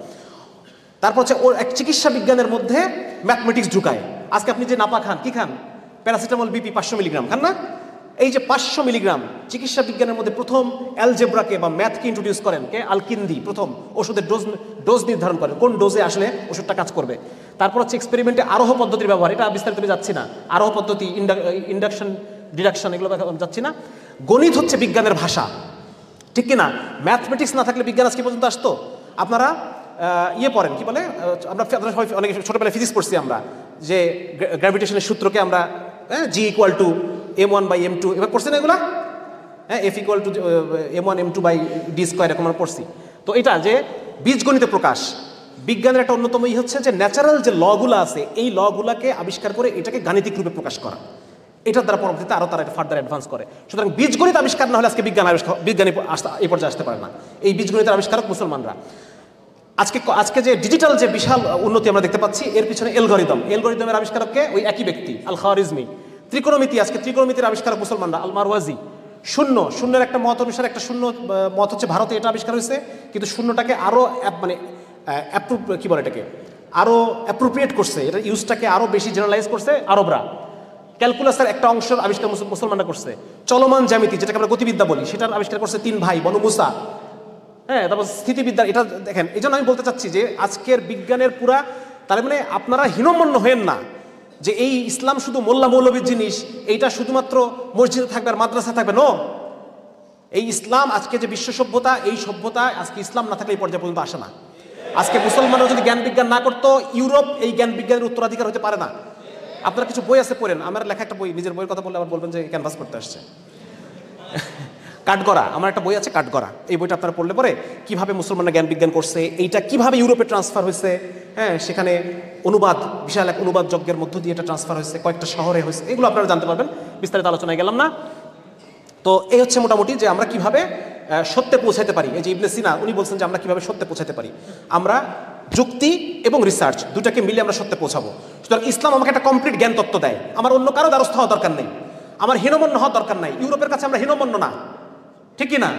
তারপর হচ্ছে ওর এক চিকিৎসা বিজ্ঞানের মধ্যে ম্যাথমেটিক্স ঢুকায়। আজকে আপনি যে নাপা খান, কি খান? প্যারাসিটামল বিপি 500 মিলিগ্রাম খান না? এই যে 500 মিলিগ্রাম চিকিৎসা বিজ্ঞানের মধ্যে প্রথম অ্যালজেব্রাকে বা ম্যাথকে ইন্ট্রোডিউস করেন কে? আল কিন্দি। প্রথম ওষুধের ডোজ নির্ধারণ করেন, কোন ডোজে আসলে ওষুধটা কাজ করবে। তারপর হচ্ছে এক্সপেরিমেন্টে আরোহ পদ্ধতির ব্যবহার, এটা বিস্তারিত যাচ্ছি না, আরোহ পদ্ধতি, ইন্ডাকশন, ডিডাকশন, এগুলো যাচ্ছি না। গণিত হচ্ছে বিজ্ঞানের ভাষা, ঠিক কিনা? ম্যাথমেটিক্স না থাকলে বিজ্ঞান আজকে পর্যন্ত আসতো? আপনারা ইয়ে পড়েন, কি বলে, আমরা সবাই অনেক ছোটবেলায় ফিজিক্স পড়ছি আমরা, যে গ্র্যাভিটেশনের সূত্রকে আমরা জি ইকুয়াল টু m1/m2, এবার পড়ছি না এগুলা? হ্যাঁ, F equal to m1 m2/d square, এরকম আমরা পড়ছি। তো এটা যে বীজগণিতে প্রকাশ, বিজ্ঞানের একটা অন্যতম হচ্ছে যে ন্যাচারাল যে লগুলো আছে, এই লগুলাকে আবিষ্কার করে এটাকে গাণিতিক রূপে প্রকাশ করা, এটার দ্বারা পরবর্তীতে আরও তারা ফার্দার অ্যাডভান্স করে। সুতরাং বীজগণিত আবিষ্কার না হলে আজকে বিজ্ঞানী এই পর্যায়ে আসতে পারে না। এই বীজগণিতের আবিষ্কারক মুসলমানরা। আজকে যে ডিজিটাল যে বিশাল উন্নতি আমরা দেখতে পাচ্ছি, এর পিছনে এলগরিদমের আবিষ্কারককে ওই একই ব্যক্তি, আল খাওয়ারিজমি। ত্রিকোণমিতি, আজকে ত্রিকোণমিতির আবিষ্কারক মুসলমানরা, আল মারওয়াজি। শূন্যের একটা মত অনুসারে একটা শূন্য মত হচ্ছে ভারতে এটা আবিষ্কার হয়েছে, কিন্তু শূন্যটাকে আরও মানে কি বলে এটাকে, আরও অ্যাপ্রোপ্রিয়েট করছে, এটা ইউজটাকে আরও বেশি জেনারেলাইজ করছে আরবরা। ক্যালকুলাসের একটা অংশের আবিষ্কার মুসলমানরা করছে। চলমান জ্যামিতি, যেটাকে আমরা গতিবিদ্যা বলি, সেটার আবিষ্কার করছে 3 ভাই, বনু মুসা। হ্যাঁ, তারপর স্থিতিবিদ্যা, এটা দেখেন। এই জন্য আমি বলতে চাচ্ছি যে আজকের বিজ্ঞানের পুরা, তার মানে আপনারা হীনমন্য হয়েন না যে এই ইসলাম শুধু মোল্লা মৌলবীর জিনিস, এইটা শুধুমাত্র মসজিদে থাকবে আর মাদ্রাসা থাকবে। নো, এই ইসলাম আজকে যে বিশ্ব সভ্যতা, এই সভ্যতা আজকে ইসলাম না থাকলে এই পর্যায়ে পর্যন্ত আসে না। আজকে মুসলমানরা যদি জ্ঞান বিজ্ঞান না করতো, ইউরোপ এই জ্ঞান বিজ্ঞানের উত্তরাধিকার হতে পারে না। আপনারা কিছু বই আছে পড়েন, আমার লেখা একটা বই, নিজের বইয়ের কথা বললে আবার বলবেন যে ক্যানভাস করতে আসছে। কাঠগড়া, আমার একটা বই আছে কাঠগড়া, এই বইটা আপনারা পড়লে পরে কিভাবে মুসলমানরা জ্ঞান বিজ্ঞান করছে, এইটা কিভাবে ইউরোপে ট্রান্সফার হয়েছে, হ্যাঁ, সেখানে অনুবাদ, বিশাল এক অনুবাদ যজ্ঞের মধ্য দিয়ে এটা ট্রান্সফার হয়েছে, কয়েকটা শহরে হয়েছে, এগুলো আপনারা জানতে পারবেন। বিস্তারিত আলোচনায় গেলাম না। তো এই হচ্ছে মোটামুটি যে আমরা কিভাবে সত্যে পৌঁছাতে পারি। এই যে ইবনে সিনা উনি বলছেন যে আমরা কিভাবে সত্যে পৌঁছাতে পারি, আমরা যুক্তি এবং রিসার্চ দুটাকে মিলে আমরা সত্যে পৌঁছাবো। সুতরাং ইসলাম আমাকে একটা কমপ্লিট জ্ঞান তত্ত্ব দেয়, আমার অন্য কারো দ্বারস্থ হওয়া দরকার নেই, আমার হীনমন্য হওয়ার দরকার নাই। ইউরোপের কাছে আমরা হীনমন্য না, ঠিক কি না?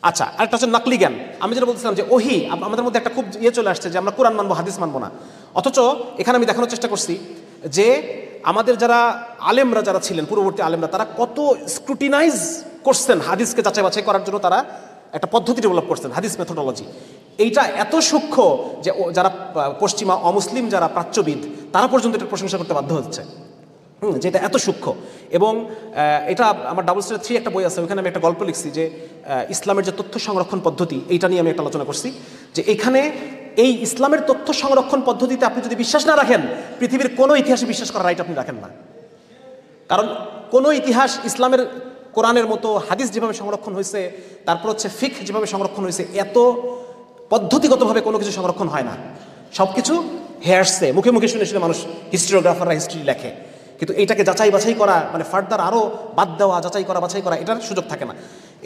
আচ্ছা, আরেকটা হচ্ছে নকলি জ্ঞান। আমি যেটা বলছিলাম যে ওহী, আমাদের মধ্যে একটা খুব চলে আসছে যে আমরা কোরআন মানবো, হাদিস মানবো না। অথচ এখানে আমি দেখানোর চেষ্টা করছি যে আমাদের যারা আলেমরা যারা ছিলেন, পূর্ববর্তী আলেমরা, তারা কত স্ক্রুটিনাইজ করছেন হাদিসকে যাচাই বাছাই করার জন্য, তারা একটা পদ্ধতি ডেভেলপ করছেন, হাদিস মেথোডোলজি। এইটা এত সূক্ষ্ম যে যারা পশ্চিমা অমুসলিম যারা প্রাচ্যবিদ, তারা পর্যন্ত এটার প্রশংসা করতে বাধ্য হচ্ছে, যেটা এত সূক্ষ্ম। এবং এটা আমার ডাবল স্টার 3 একটা বই আছে, ওইখানে আমি একটা গল্প লিখছি যে ইসলামের যে তথ্য সংরক্ষণ পদ্ধতি, এইটা নিয়ে আমি একটা আলোচনা করছি যে এখানে এই ইসলামের তথ্য সংরক্ষণ পদ্ধতিতে আপনি যদি বিশ্বাস না রাখেন, পৃথিবীর কোনো ইতিহাসে বিশ্বাস করার রাইট আপনি রাখেন না। কারণ কোনো ইতিহাস ইসলামের কোরআনের মতো হাদিস যেভাবে সংরক্ষণ হয়েছে, তারপর হচ্ছে ফিকহ যেভাবে সংরক্ষণ হয়েছে, এত পদ্ধতিগতভাবে কোনো কিছু সংরক্ষণ হয় না। সব কিছু হেয়ারসে, মুখে মুখে শুনে শুনে মানুষ, হিস্ট্রিওগ্রাফাররা হিস্ট্রি লেখে, কিন্তু এইটাকে যাচাই বাছাই করা, মানে ফার্দার আরও বাদ দেওয়া, যাচাই করা, বাছাই করা, এটার সুযোগ থাকে না।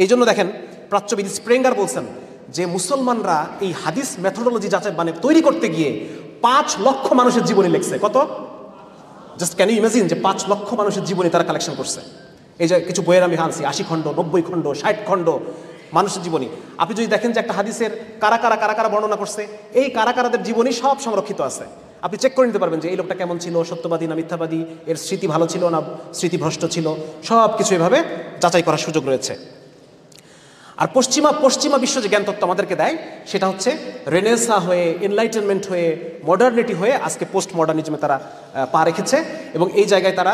এই জন্য দেখেন প্রাচ্যবিদ স্প্রেঙ্গার বলছেন যে মুসলমানরা এই হাদিস মেথোডোলজি যাচাই মানে তৈরি করতে গিয়ে 5 লক্ষ মানুষের জীবনী লিখছে। কত? জাস্ট ক্যান ইউ ইমাজিন যে 5 লক্ষ মানুষের জীবনী তারা কালেকশন করছে। এই যে কিছু বইয়ের আমি আনছি 80 খণ্ড, 90 খণ্ড, 60 খণ্ড মানুষের জীবনী। আপনি যদি দেখেন যে একটা হাদিসের কারা কারা বর্ণনা করছে, এই কারাদের জীবনী সব সংরক্ষিত আছে। আপনি চেক করে নিতে পারবেন যে এই লোকটা কেমন ছিল, সত্যবাদী না মিথ্যাবাদী, এর স্মৃতি ভালো ছিল না স্মৃতিভ্রষ্ট ছিল, সব কিছু এভাবে যাচাই করার সুযোগ রয়েছে। আর পশ্চিমা বিশ্ব যে জ্ঞানতত্ত্ব আমাদেরকে দেয় সেটা হচ্ছে রেনেসা হয়ে, এনলাইটেনমেন্ট হয়ে, মডার্নিটি হয়ে আজকে পোস্ট মডার্নিজমে তারা পা রেখেছে। এবং এই জায়গায় তারা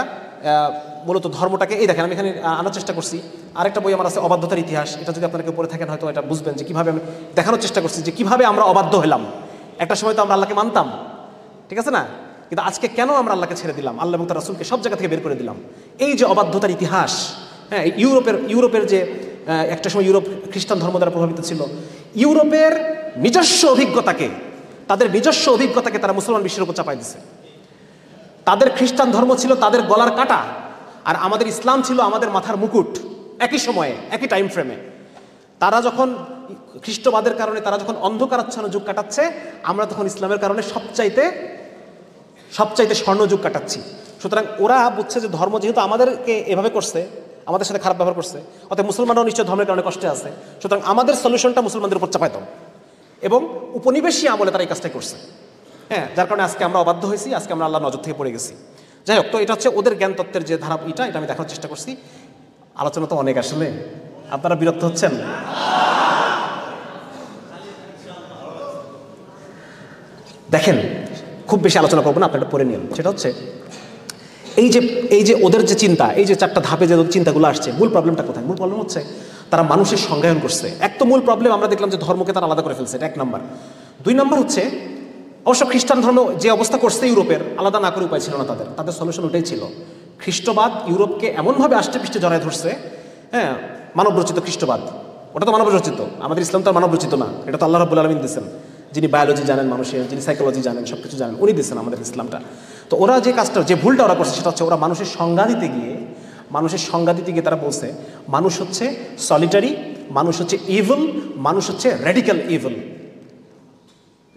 মূলত ধর্মটাকে, এই দেখেন আমি এখানে আনার চেষ্টা করছি, আরেকটা বই আমার আছে অবাধ্যতার ইতিহাস। এটা যদি আপনারা কেউ পড়ে থাকেন হয়তো এটা বুঝবেন যে কীভাবে আমি দেখানোর চেষ্টা করছি যে কীভাবে আমরা অবাধ্য হলাম। একটা সময় তো আমরা আল্লাহকে মানতাম, ঠিক আছে না, কিন্তু আজকে কেন আমরা আল্লাহকে ছেড়ে দিলাম, আল্লাহ এবং তার রাসূলকে সব জায়গা থেকে বের করে দিলাম। এই যে অবাধ্যতার ইতিহাস, হ্যাঁ, ইউরোপের যে একটা সময় ইউরোপ খ্রিস্টান ধর্ম দ্বারা প্রভাবিত ছিল, ইউরোপের তাদের নিজস্ব অভিজ্ঞতাকে তারা মুসলমান বিশ্বের উপর চাপাই দিছে। তাদের খ্রিস্টান ধর্ম ছিল তাদের গলার কাটা, আর আমাদের ইসলাম ছিল আমাদের মাথার মুকুট। একই সময়ে, একই টাইম ফ্রেমে তারা যখন খ্রিস্টবাদের কারণে তারা যখন অন্ধকারাচ্ছন্ন যুগ কাটাচ্ছে, আমরা তখন ইসলামের কারণে সবচাইতে স্বর্ণযুগ কাটাচ্ছি। সুতরাং ওরা বুঝছে যে ধর্ম যেহেতু আমাদেরকে এভাবে করছে, আমাদের সাথে খারাপ ব্যবহার করছে, অতএব মুসলমানরাও নিশ্চয় ধর্মের কারণে কষ্টে আছে, সুতরাং আমাদের সলিউশনটা মুসলমানদের উপর চাপাইতাম। এবং উপনিবেশী আমলে তারা এই কাজটাই করছে, হ্যাঁ, যার কারণে আজকে আমরা অবাধ্য হয়েছি, আজকে আমরা আল্লাহর নজর থেকে পড়ে গেছি। যাই হোক, তো এটা হচ্ছে ওদের জ্ঞানতত্ত্বের যে ধারা, এটা আমি দেখার চেষ্টা করছি। আলোচনা তো অনেক, আসলে আপনারা বিরক্ত হচ্ছেন? দেখেন, খুব বেশি আলোচনা করবো না, আপনারা পড়ে নিন। সেটা হচ্ছে এই যে ওদের যে চিন্তা, এই যে 4টা ধাপে যে চিন্তাগুলো আসছে, মূল প্রবলেমটা কোথায়? মূল প্রবলেম হচ্ছে তারা মানুষের সংজ্ঞায়ন করছে। এক তো মূল প্রবলেম আমরা দেখলাম যে ধর্মকে তারা আলাদা করে ফেলছে, এটা 1 নাম্বার। 2 নাম্বার হচ্ছে অবশ্য খ্রিস্টান ধর্ম যে অবস্থা করছে ইউরোপের, আলাদা না করে উপায় ছিল না তাদের সলিউশন ওটাই ছিল। খ্রিস্টবাদ ইউরোপকে এমনভাবে আষ্টে পৃষ্ঠে জড়ায় ধরছে, হ্যাঁ, মানবরচিত খ্রিস্টবাদ, ওটা তো মানবরচিত, আমাদের ইসলাম তো মানবরচিত না, এটা তো আল্লাহ রাব্বুল আলামিন দিয়েছেন, যিনি বায়োলজি জানেন মানুষের, যিনি সাইকোলজি জানেন, সব কিছু জানেন, উনি দিয়েছেন আমাদের ইসলামটা। তো ওরা যে কাজটা, যে ভুলটা ওরা করছে সেটা হচ্ছে ওরা মানুষের সংজ্ঞা দিতে গিয়ে তারা বলছে মানুষ হচ্ছে সলিটারি, মানুষ হচ্ছে ইভিল, মানুষ হচ্ছে র্যাডিক্যাল ইভিল।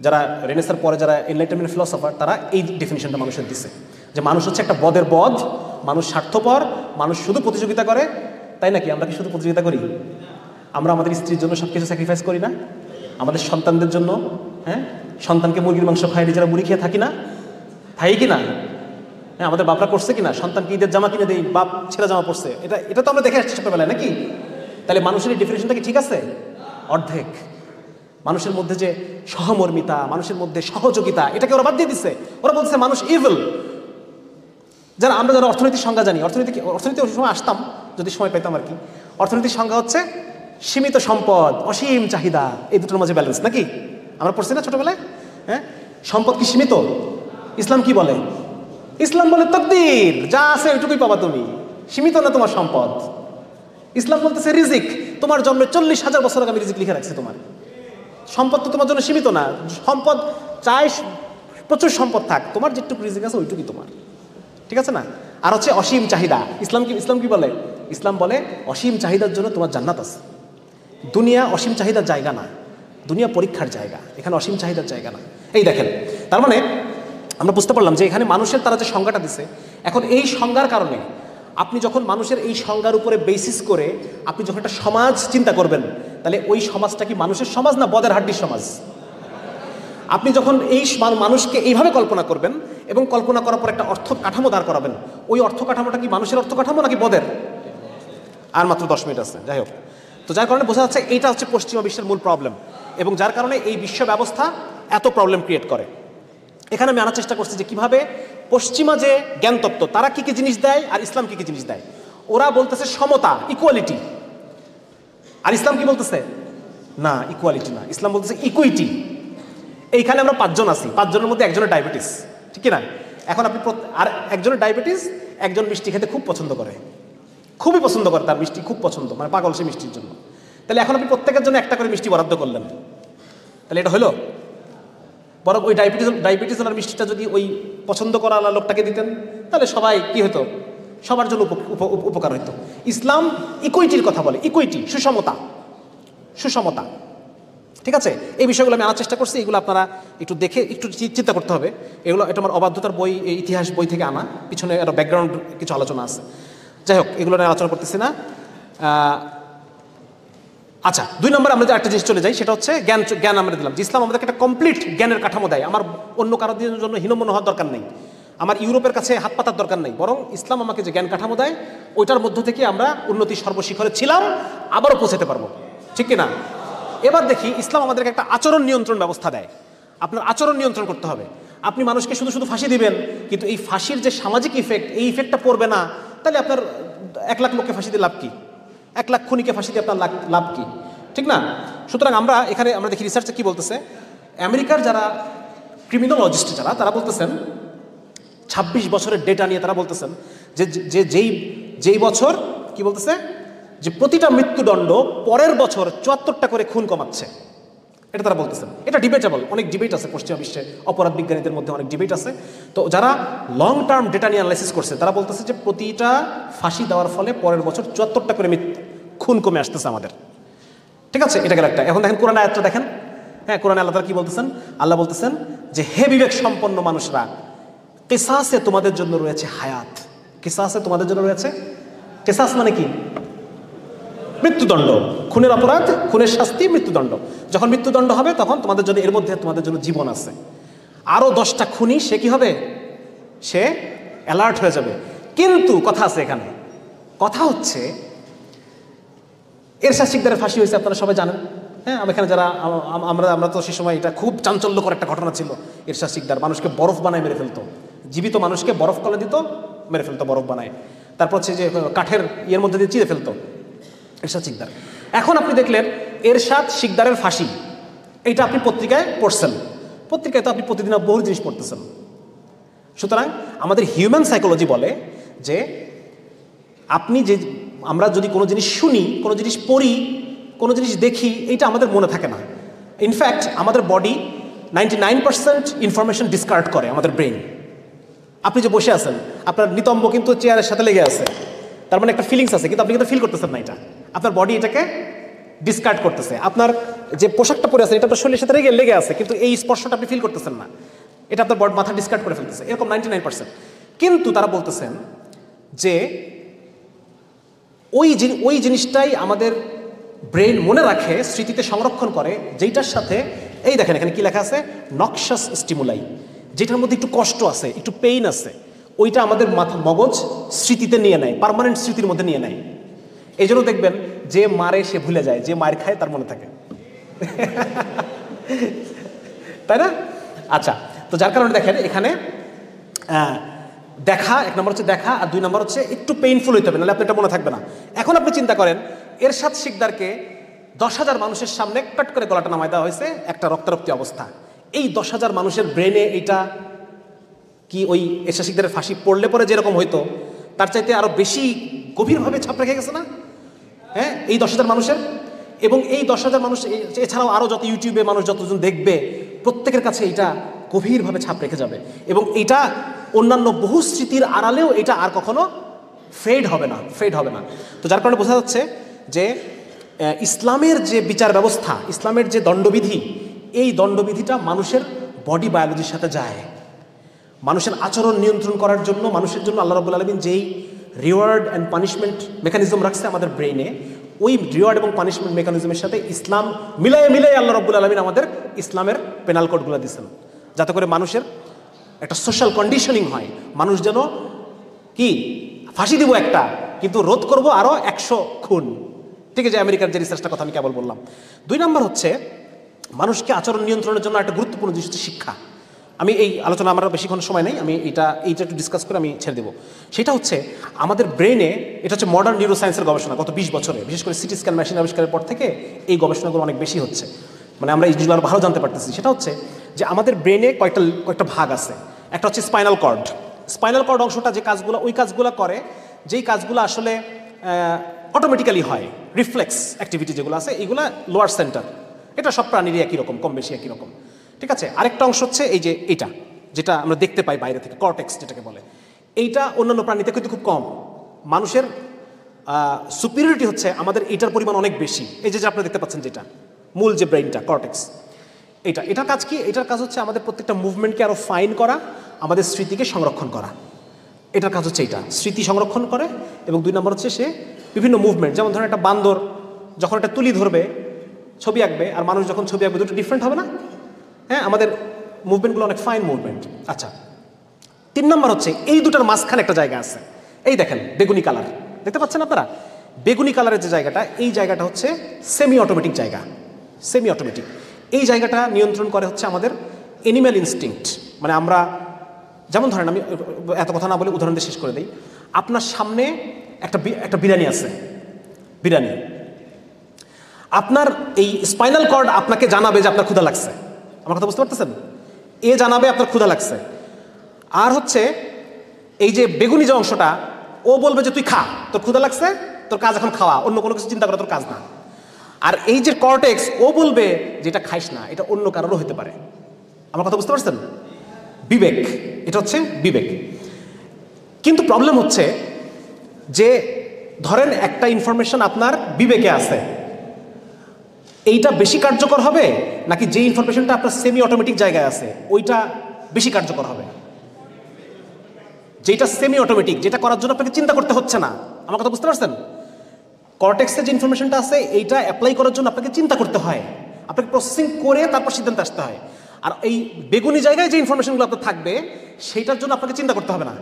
যারা রেনেসার পরে যারা এনলাইটেনমেন্ট ফিলসফার, তারা এই ডেফিনিশনটা মানুষের দিছে যে মানুষ হচ্ছে একটা বদের বধ, মানুষ স্বার্থপর, মানুষ শুধু প্রতিযোগিতা করে। তাই নাকি? আমরা কি শুধু প্রতিযোগিতা করি? আমরা আমাদের স্ত্রীর জন্য সব কিছু স্যাক্রিফাইস করি না? আমাদের সন্তানদের জন্য, হ্যাঁ, সন্তানকে মুরগির মাংস খাই, নিজেরা মুড়ি খেয়ে থাকি না? থাকি কি না? হ্যাঁ, আমাদের বাপরা করছে কিনা? সন্তানকে ঈদের জামা কিনে দেই, বাপ ছেঁড়া জামা পড়ছে, এটা তো আমরা দেখে আসছি ছোটবেলায়, নাকি? তাহলে মানুষের এই ডেফিনেশনটা কি ঠিক আছে? অর্ধেক। মানুষের মধ্যে যে সহমর্মিতা, মানুষের মধ্যে সহযোগিতা, এটাকে ওরা বাদ দিয়ে দিচ্ছে। ওরা বলছে মানুষ ইভিল। আমরা যারা অর্থনৈতিক সংজ্ঞা জানি, অর্থনীতি ওই সময় আসতাম যদি সময় পেতাম আর কি। অর্থনৈতিক সংজ্ঞা হচ্ছে সীমিত সম্পদ, অসীম চাহিদা, এই দুটোর মাঝে ব্যালেন্স, নাকি? আমরা পড়ছি না ছোটবেলায়? হ্যাঁ, সম্পদ কি সীমিত? ইসলাম কি বলে? ইসলাম বলে তাকদীর, যা আছে ওইটুকুই পাবা তুমি, সীমিত না তোমার সম্পদ। ইসলাম বলতেছে রিজিক, তোমার জন্মে 40,000 বছর আগে আমি রিজিক লিখে রাখছি। তোমার সম্পদ তো তোমার জন্য সীমিত না, সম্পদ চাই প্রচুর সম্পদ থাক, তোমার যেটুকু রিজিক আছে ওইটুকুই তোমার, ঠিক আছে না? আর হচ্ছে অসীম চাহিদা। ইসলাম কি বলে? ইসলাম বলে অসীম চাহিদার জন্য তোমার জান্নাত আছে। দুনিয়া অসীম চাহিদার জায়গা না, দুনিয়া পরীক্ষার জায়গা, এখানে অসীম চাহিদার জায়গা না। এই দেখেন, তার মানে আমরা বুঝতে পারলাম যে এখানে মানুষের তারা যে সংজ্ঞাটা দিছে, এখন এই সংজ্ঞার কারণে আপনি যখন মানুষের এই সংজ্ঞার উপরে বেসিস করে আপনি যখন একটা সমাজ চিন্তা করবেন, তাহলে ওই সমাজটা কি মানুষের সমাজ না বদের হাড্ডির সমাজ? আপনি যখন এই মানুষকে এইভাবে কল্পনা করবেন এবং কল্পনা করার পর একটা অর্থ কাঠামো দাঁড় করাবেন, ওই অর্থ কাঠামোটা কি মানুষের অর্থ কাঠামো নাকি বদের? আর মাত্র 10 মিনিট আছে, যাই হোক। তো যার কারণে বোঝা যাচ্ছে এইটা হচ্ছে পশ্চিমা বিশ্বের মূল প্রবলেম, এবং যার কারণে এই বিশ্ব ব্যবস্থা এত প্রবলেম ক্রিয়েট করে। এখানে আমি আনার চেষ্টা করছি যে কিভাবে পশ্চিমা যে জ্ঞানতত্ত্ব, তারা কি কি জিনিস দেয় আর ইসলাম কি কি জিনিস দেয়। ওরা বলতেছে সমতা, ইকুয়ালিটি, আর ইসলাম কি বলতেছে? না, ইকুয়ালিটি না, ইসলাম বলতেছে ইকুইটি। এইখানে আমরা 5 জন আছি, 5 জনের মধ্যে একজনের ডায়াবেটিস, ঠিক না? এখন আপনি আর একজনের ডায়াবেটিস, একজন মিষ্টি খেতে খুব পছন্দ করে, খুবই পছন্দ করে, তার মিষ্টি খুব পছন্দ, মানে পাগল সে মিষ্টির জন্য। তাহলে এখন আপনি প্রত্যেকের জন্য একটা করে মিষ্টি বরাদ্দ করলেন, তাহলে এটা হলো? বরং ওই ডায়াবেটিস ওনার মিষ্টিটা যদি ওই পছন্দ করা লোকটাকে দিতেন, তাহলে সবাই কি হতো? সবার জন্য উপকার হইতো। ইসলাম ইকুইটির কথা বলে, ইকুইটি, সুসমতা। ঠিক আছে, এই বিষয়গুলো আমি আনার চেষ্টা করছি, এগুলো আপনারা একটু দেখে একটু চিন্তা করতে হবে। এটা আমার অবাধ্যতার বই, ইতিহাস বই থেকে আনা, পিছনে একটা ব্যাকগ্রাউন্ড কিছু আলোচনা আছে। যাই হোক, এগুলো নিয়ে আলোচনা করতেছি না। আচ্ছা, 2 নম্বরে আমরা যে একটা জিনিস চলে যাই, সেটা হচ্ছে জ্ঞান আমরা দিলাম যে ইসলাম আমাদেরকে একটা কমপ্লিট জ্ঞানের কাঠামো দেয়। আমার অন্য কারোর জন্য হীনমন্য হওয়ার দরকার নেই, আমার ইউরোপের কাছে হাত পাতার দরকার নেই, বরং ইসলাম আমাকে যে জ্ঞান কাঠামো দেয় ওইটার মধ্য থেকে আমরা উন্নতি সর্বশিখরে ছিলাম, আবারও পৌঁছাতে পারবো, ঠিক কিনা? এবার দেখি, ইসলাম আমাদেরকে একটা আচরণ নিয়ন্ত্রণ ব্যবস্থা দেয়। আপনার আচরণ নিয়ন্ত্রণ করতে হবে। আপনি মানুষকে শুধু শুধু ফাঁসি দিবেন, কিন্তু এই ফাঁসির যে সামাজিক ইফেক্ট, এই ইফেক্টটা পড়বে না, তাহলে আপনার 1 লাখ লোককে ফাঁসি দিয়ে লাভ কি? 1 লাখ খুনিকে ফাঁসি দিয়ে আপনার লাভ কি? ঠিক না? সুতরাং আমরা দেখি রিসার্চে কি বলতেছে, আমেরিকার যারা ক্রিমিনোলজিস্ট তারা বলতেছেন, 26 বছরের ডেটা নিয়ে তারা বলতেছেন যে যেই বছর কি বলতেছে, যে প্রতিটা মৃত্যুদণ্ড পরের বছর 74টা করে খুন কমাচ্ছে। এটা তারা বলতেছেন। এটা ডিবেটেবল, অনেক ডিবেট আছে পশ্চিমা বিশ্বে, অপরাধ বিজ্ঞানীদের মধ্যে অনেক ডিবেট আছে। তো যারা লং টার্ম ডেটা নিয়ে অ্যানালাইসিস করছে তারা বলতেছে যে প্রতিটা ফাঁসি দেওয়ার ফলে পরের বছর 74টা করে খুন কমে আসতেছে আমাদের। ঠিক আছে, এটা গেল একটা। এখন দেখেন কোরআন আয়াতটা দেখেন। হ্যাঁ, কোরআনে আল্লাহ তাআলা কি বলতেছেন? আল্লাহ বলতেছেন যে হে বিবেক সম্পন্ন মানুষরা, কিসাসে তোমাদের জন্য রয়েছে হায়াত। কিসাসে তোমাদের জন্য রয়েছে, কিসাস মানে কি? মৃত্যুদণ্ড। খুনের অপরাধ, খুনের শাস্তি মৃত্যুদণ্ড। যখন মৃত্যুদণ্ড হবে তখন তোমাদের জন্য, এর মধ্যে তোমাদের জন্য জীবন আছে। আরও 10টা খুনি সে কি হবে? সে অ্যালার্ট হয়ে যাবে। কিন্তু কথা আছে এখানে, কথা হচ্ছে এরশাদ শিকদারের ফাঁসি হয়েছে, আপনারা সবাই জানেন। হ্যাঁ, এখানে যারা আমরা তো সেই সময় এটা খুব চাঞ্চল্যকর একটা ঘটনা ছিল। এরশাদ শিকদার মানুষকে বরফ বানায় মেরে ফেলতো, জীবিত মানুষকে বরফ কলে দিত, মেরে ফেলতো বরফ বানায়। তারপর হচ্ছে যে কাঠের ইয়ের মধ্যে দিয়ে চিরে ফেলতো এরশাদ শিকদার। এখন আপনি দেখলেন এরশাদ শিকদারের ফাঁসি, এইটা আপনি পত্রিকায় পড়ছেন। পত্রিকায় তো আপনি প্রতিদিন বহু জিনিস পড়তেছেন। সুতরাং আমাদের হিউম্যান সাইকোলজি বলে যে আমরা যদি কোনো জিনিস শুনি, কোনো জিনিস পড়ি, কোনো জিনিস দেখি, এইটা আমাদের মনে থাকে না। ইনফ্যাক্ট আমাদের বডি 99% ইনফরমেশন ডিসকার্ড করে, আমাদের ব্রেন। আপনি যে বসে আছেন, আপনার নিতম্ব কিন্তু চেয়ারের সাথে লেগে আছে, তার মানে একটা ফিলিংস আছে, কিন্তু আপনি কিন্তু ফিল করতেছেন না এটা। আপনার বডি এটাকে ডিসকার্ড করতেছে। আপনার যে পোশাকটা পরে আছে এটা আপনার শরীরের সাথে লেগে আছে, কিন্তু এই স্পর্শটা আপনি ফিল করতেছেন না, এটা আপনার মাথা ডিসকার্ড করে ফেলতেছে। এরকম 99%। কিন্তু তারা বলতেছেন যে ওই জিনিসটাই আমাদের ব্রেন মনে রাখে, স্মৃতিতে সংরক্ষণ করে, যেইটার সাথে এই দেখেন এখানে কি লেখা আছে, নক্সাস স্টিমুলাই, যেটার মধ্যে একটু কষ্ট আছে, একটু পেইন আছে, ওইটা আমাদের মগজ স্মৃতিতে নিয়ে নেয়, পার্মানেন্ট স্মৃতির মধ্যে নিয়ে নেয়। এই জন্য দেখবেন যে মারে সে ভুলে যায়, যে মার খায় তার মনে থাকে। তাই না? আচ্ছা, তো যার কারণে দেখেন এখানে দেখা, 1 নম্বর হচ্ছে দেখা, আর 2 নম্বর হচ্ছে একটু পেইনফুল হইতে হবে, নাহলে আপনি এটা মনে থাকবে না। এখন আপনি চিন্তা করেন, এরশাদ শিকদারকে 10,000 মানুষের সামনে কাট করে গলাটা নামায় দেওয়া হয়েছে, একটা রক্তারক্তি অবস্থা। এই 10,000 মানুষের ব্রেনে এইটা কি ওই এরশাদ শিকদারের ফাঁসি পড়লে পরে যেরকম হইতো তার চাইতে আরো বেশি গভীরভাবে ছাপ রেখে গেছে না? হ্যাঁ, এই 10,000 মানুষের, এবং এই 10,000 মানুষ এছাড়াও আরও যত ইউটিউবে মানুষ যতজন দেখবে, প্রত্যেকের কাছে এটা গভীরভাবে ছাপ রেখে যাবে, এবং এটা অন্যান্য বহু স্মৃতির আড়ালেও এটা আর কখনো ফেড হবে না। তো যার কারণে বোঝা যাচ্ছে যে ইসলামের যে বিচার ব্যবস্থা, ইসলামের যে দণ্ডবিধি, এই দণ্ডবিধিটা মানুষের বডি বায়োলজির সাথে যায়। মানুষের আচরণ নিয়ন্ত্রণ করার জন্য, মানুষের জন্য আল্লাহ রাব্বুল আলামিন যেই রিওয়ার্ড অ্যান্ড পানিশমেন্ট মেকানিজম রাখছে আমাদের ব্রেইনে, ওই রিওয়ার্ড এবং পানিশমেন্ট মেকানিজমের সাথে ইসলাম মিলায়ে আল্লাহ রাব্বুল আলামিন আমাদের ইসলামের পেনাল কোডগুলো দিচ্ছেন, যাতে করে মানুষের একটা সোশ্যাল কন্ডিশনিং হয়। মানুষ যেন কি, ফাঁসি দিব একটা, কিন্তু রোধ করব আরও 100 খুন। ঠিক আছে, আমেরিকার যে রিসার্চটার কথা আমি কেবল বললাম। 2 নম্বর হচ্ছে মানুষকে আচরণ নিয়ন্ত্রণের জন্য একটা গুরুত্বপূর্ণ জিনিস হচ্ছে শিক্ষা। আমি এই আলোচনা, আমার বেশিক্ষণ সময় নেই, আমি এইটা একটু ডিসকাস করে আমি ছেড়ে দেবো। সেটা হচ্ছে আমাদের ব্রেনে, এটা হচ্ছে মডার্ন নিউরোসায়েন্সের গবেষণা গত 20 বছরে, বিশেষ করে সিটি স্ক্যান মেশিন আবিষ্কারের পর থেকে এই গবেষণাগুলো অনেক বেশি হচ্ছে, মানে আমরা এই জিনিসগুলো আরও ভালো জানতে পারতেছি। সেটা হচ্ছে যে আমাদের ব্রেনে কয়েকটা ভাগ আছে। একটা হচ্ছে স্পাইনাল কর্ড অংশটা যে কাজগুলো, ওই কাজগুলো করে, যেই কাজগুলো আসলে অটোমেটিক্যালি হয়, রিফ্লেক্স অ্যাক্টিভিটি যেগুলো আছে, এইগুলো লোয়ার সেন্টার। এটা সব প্রাণীরই একই রকম, কম বেশি একই রকম। ঠিক আছে, আরেকটা অংশ হচ্ছে এই যে যেটা আমরা দেখতে পাই বাইরে থেকে, কর্টেক্স যেটাকে বলে, এইটা অন্যান্য প্রাণীতে কিন্তু খুব কম। মানুষের সুপিরিয়রিটি হচ্ছে আমাদের এইটার পরিমাণ অনেক বেশি। এই যে আপনারা দেখতে পাচ্ছেন যেটা, মূল যে ব্রেইনটা, কর্টেক্স, এটার কাজ কি? এটার কাজ হচ্ছে আমাদের প্রত্যেকটা মুভমেন্টকে আরও ফাইন করা, আমাদের স্মৃতিকে সংরক্ষণ করা। এটার কাজ হচ্ছে এটা, স্মৃতি সংরক্ষণ করে। এবং 2 নম্বর হচ্ছে সে বিভিন্ন মুভমেন্ট, যেমন ধরেন একটা বান্দর যখন একটা তুলি ধরবে, ছবি আঁকবে, আর মানুষ যখন ছবি আঁকবে, দুটো ডিফারেন্ট হবে না? হ্যাঁ, আমাদের মুভমেন্টগুলো অনেক ফাইন মুভমেন্ট। আচ্ছা, 3 নম্বর হচ্ছে এই দুটার মাঝখানে একটা জায়গা আছে। এই দেখেন বেগুনি কালার, দেখতে পাচ্ছেন আপনারা? বেগুনি কালারের যে জায়গাটা, এই জায়গাটা হচ্ছে সেমি অটোমেটিক জায়গা, সেমি অটোমেটিক। এই জায়গাটা নিয়ন্ত্রণ করে হচ্ছে আমাদের অ্যানিম্যাল ইনস্টিংক্ট। মানে আমরা যেমন ধরেন, আমি এত কথা না বলে উদাহরণ দিয়ে শেষ করে দিই। আপনার সামনে একটা বিরিয়ানি আছে, বিরিয়ানি। আপনার এই স্পাইনাল কর্ড আপনাকে জানাবে যে আপনার ক্ষুধা লাগছে। আমার কথা বুঝতে পারতেছেন? এ জানাবে আপনার ক্ষুধা লাগছে। আর হচ্ছে এই যে বেগুনি যে অংশটা, ও বলবে যে তুই খা, তোর ক্ষুধা লাগছে, তোর কাজ এখন খাওয়া, অন্য কোনো কিছু চিন্তা করা তোর কাজ না। আর এই যে কর্টেক্স, ও বলবে যে এটা খাইস না, এটা অন্য কারোরও হতে পারে। আমার কথা বুঝতে পারছেন? বিবেক, এটা হচ্ছে বিবেক। কিন্তু প্রবলেম হচ্ছে যে ধরেন একটা ইনফরমেশন আপনার বিবেকে আছে, এইটা বেশি কার্যকর হবে নাকি যে ইনফরমেশনটা আপনার সেমি অটোমেটিক জায়গায় আছে ওইটা বেশি কার্যকর হবে? যেটা সেমি অটোমেটিক, যেটা করার জন্য আপনাকে চিন্তা করতে হচ্ছে না। আমার কথা বুঝতে পারছেন? কর্টেক্সের যে ইনফরমেশনটা আছে, এইটা অ্যাপ্লাই করার জন্য আপনাকে চিন্তা করতে হয়, আপনাকে প্রসেসিং করে তারপর সিদ্ধান্ত আসতে হয়। আর এই বেগুনি জায়গায় যে ইনফরমেশনগুলো আপনার থাকবে, সেইটার জন্য আপনাকে চিন্তা করতে হবে না।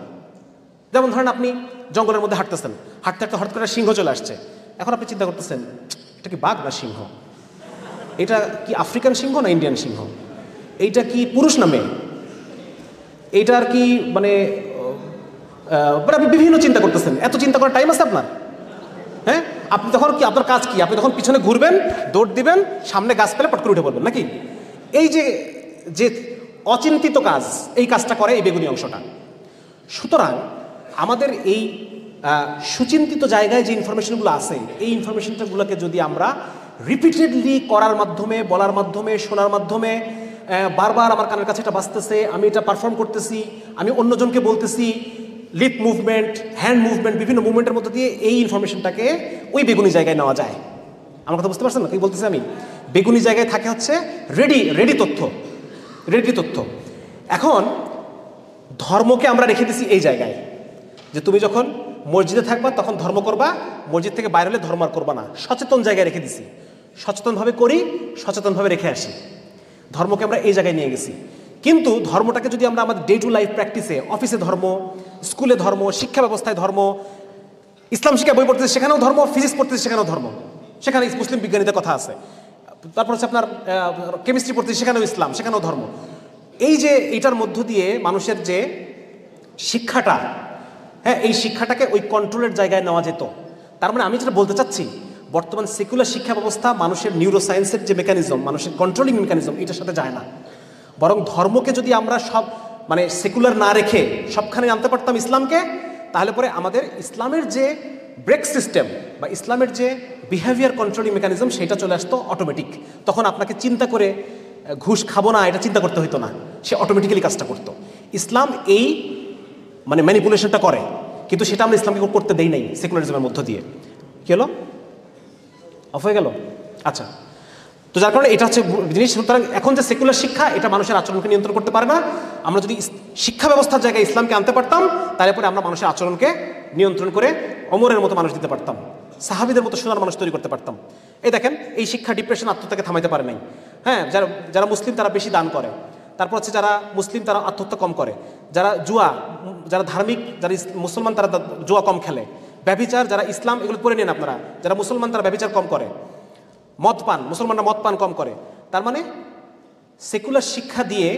যেমন ধরেন আপনি জঙ্গলের মধ্যে হাঁটতেছেন, হাঁটতে হাঁটতে হঠাৎ করে সিংহ চলে আসছে। এখন আপনি চিন্তা করতেছেন, এটা কি বাঘ না সিংহ? এটা কি আফ্রিকান সিংহ না ইন্ডিয়ান সিংহ? এইটা কি পুরুষ না মেয়ে? এইটার কি মানে আপনি বিভিন্ন চিন্তা করতেছেন। এত চিন্তা করার টাইম আছে আপনার? হ্যাঁ, আপনি তখন কি, আপনার কাজ কি? আপনি তখন পিছনে ঘুরবেন, দৌড় দিবেন, সামনে গাছ পেলে পট করে উঠে পড়বেন নাকি? এই যে যে অচিন্তিত কাজ, এই কাজটা করে এই বেগুনি অংশটা। সুতরাং আমাদের এই সুচিন্তিত জায়গায় যে ইনফরমেশনগুলো আছে, এই ইনফরমেশনগুলোকে যদি আমরা রিপিটেডলি করার মাধ্যমে, বলার মাধ্যমে, শোনার মাধ্যমে, বারবার আমার কানের কাছে এটা বাজতেছে, আমি এটা পারফর্ম করতেছি, আমি অন্যজনকে বলতেছি, লিপ মুভমেন্ট, হ্যান্ড মুভমেন্ট, বিভিন্ন মুভমেন্টের মধ্যে দিয়ে এই ইনফরমেশনটাকে ওই বেগুনি জায়গায় নেওয়া যায়। আমার কথা বুঝতে পারছেন না কি বলতেছি আমি? বেগুনি জায়গায় থাকে হচ্ছে রেডি তথ্য। এখন ধর্মকে আমরা রেখে দিছি এই জায়গায়, যে তুমি যখন মসজিদে থাকবা তখন ধর্ম করবা, মসজিদ থেকে বাইরে হলে ধর্ম আর করবা না। সচেতন জায়গায় রেখে দিছি, সচেতনভাবে করি, সচেতনভাবে রেখে আসি। ধর্মকে আমরা এই জায়গায় নিয়ে গেছি। কিন্তু ধর্মটাকে যদি আমরা আমাদের ডে টু লাইফ প্র্যাকটিসে, অফিসে ধর্ম, স্কুলে ধর্ম, শিক্ষা ব্যবস্থায় ধর্ম, ইসলাম শিক্ষা বই পড়তেছে সেখানেও ধর্ম, ফিজিক্স পড়তেছে সেখানেও ধর্ম, সেখানে মুসলিম বিজ্ঞানীদের কথা আছে। তারপর হচ্ছে আপনার কেমিস্ট্রি পড়তেছে সেখানেও ইসলাম, সেখানেও ধর্ম। এই যে এইটার মধ্য দিয়ে মানুষের যে শিক্ষাটা, হ্যাঁ, এই শিক্ষাটাকে ওই কন্ট্রোলের জায়গায় নেওয়া যেত। তার মানে আমি যেটা বলতে চাচ্ছি, বর্তমান সেকুলার শিক্ষা ব্যবস্থা মানুষের নিউরোসায়েন্সের যে মেকানিজম, মানুষের কন্ট্রোলিং মেকানিজম, এটার সাথে যায় না। বরং ধর্মকে যদি আমরা সব মানে সেকুলার না রেখে সবখানে আনতে পারতাম ইসলামকে, তাহলে পরে আমাদের ইসলামের যে ব্রেক সিস্টেম বা ইসলামের যে বিহেভিয়ার কন্ট্রোলিং মেকানিজম, সেটা চলে আসতো অটোমেটিক। তখন আপনাকে চিন্তা করে ঘুষ খাবো না এটা চিন্তা করতে হতো না, সে অটোমেটিক্যালি কাজটা করতো। ইসলাম এই মানে ম্যানিপুলেশনটা করে, কিন্তু সেটা আমরা ইসলামকে করতে দেই নাই সেকুলারিজমের মধ্য দিয়ে। কি হলো? অফ হয়ে গেল? আচ্ছা, তো যার কারণে এটা হচ্ছে জিনিস। সুতরাং এখন যে সেকুলার শিক্ষা, এটা মানুষের আচরণকে নিয়ন্ত্রণ করতে পারে না। আমরা যদি শিক্ষা ব্যবস্থার জায়গায় ইসলামকে আনতে পারতাম, তাহলে পরে আমরা মানুষের আচরণকে নিয়ন্ত্রণ করে ওমরের মতো মানুষ দিতে পারতাম, সাহাবীদের মতো সোনার মানুষ তৈরি করতে পারতাম। এই দেখেন, এই শিক্ষা ডিপ্রেশন, আত্মহত্যাকে থামাইতে পারে নাই। হ্যাঁ, যারা মুসলিম তারা বেশি দান করে, তারপর হচ্ছে যারা মুসলিম তারা আত্মহত্যা কম করে, যারা ধার্মিক, যারা মুসলমান তারা জুয়া কম খেলে, ব্যভিচার, যারা ইসলাম, এগুলো পড়ে নেন আপনারা, যারা মুসলমান তারা ব্যভিচার কম করে, মদ পান, মুসলমানরা মদ পান কম করে। তার মানে সেকুলার শিক্ষা দিয়ে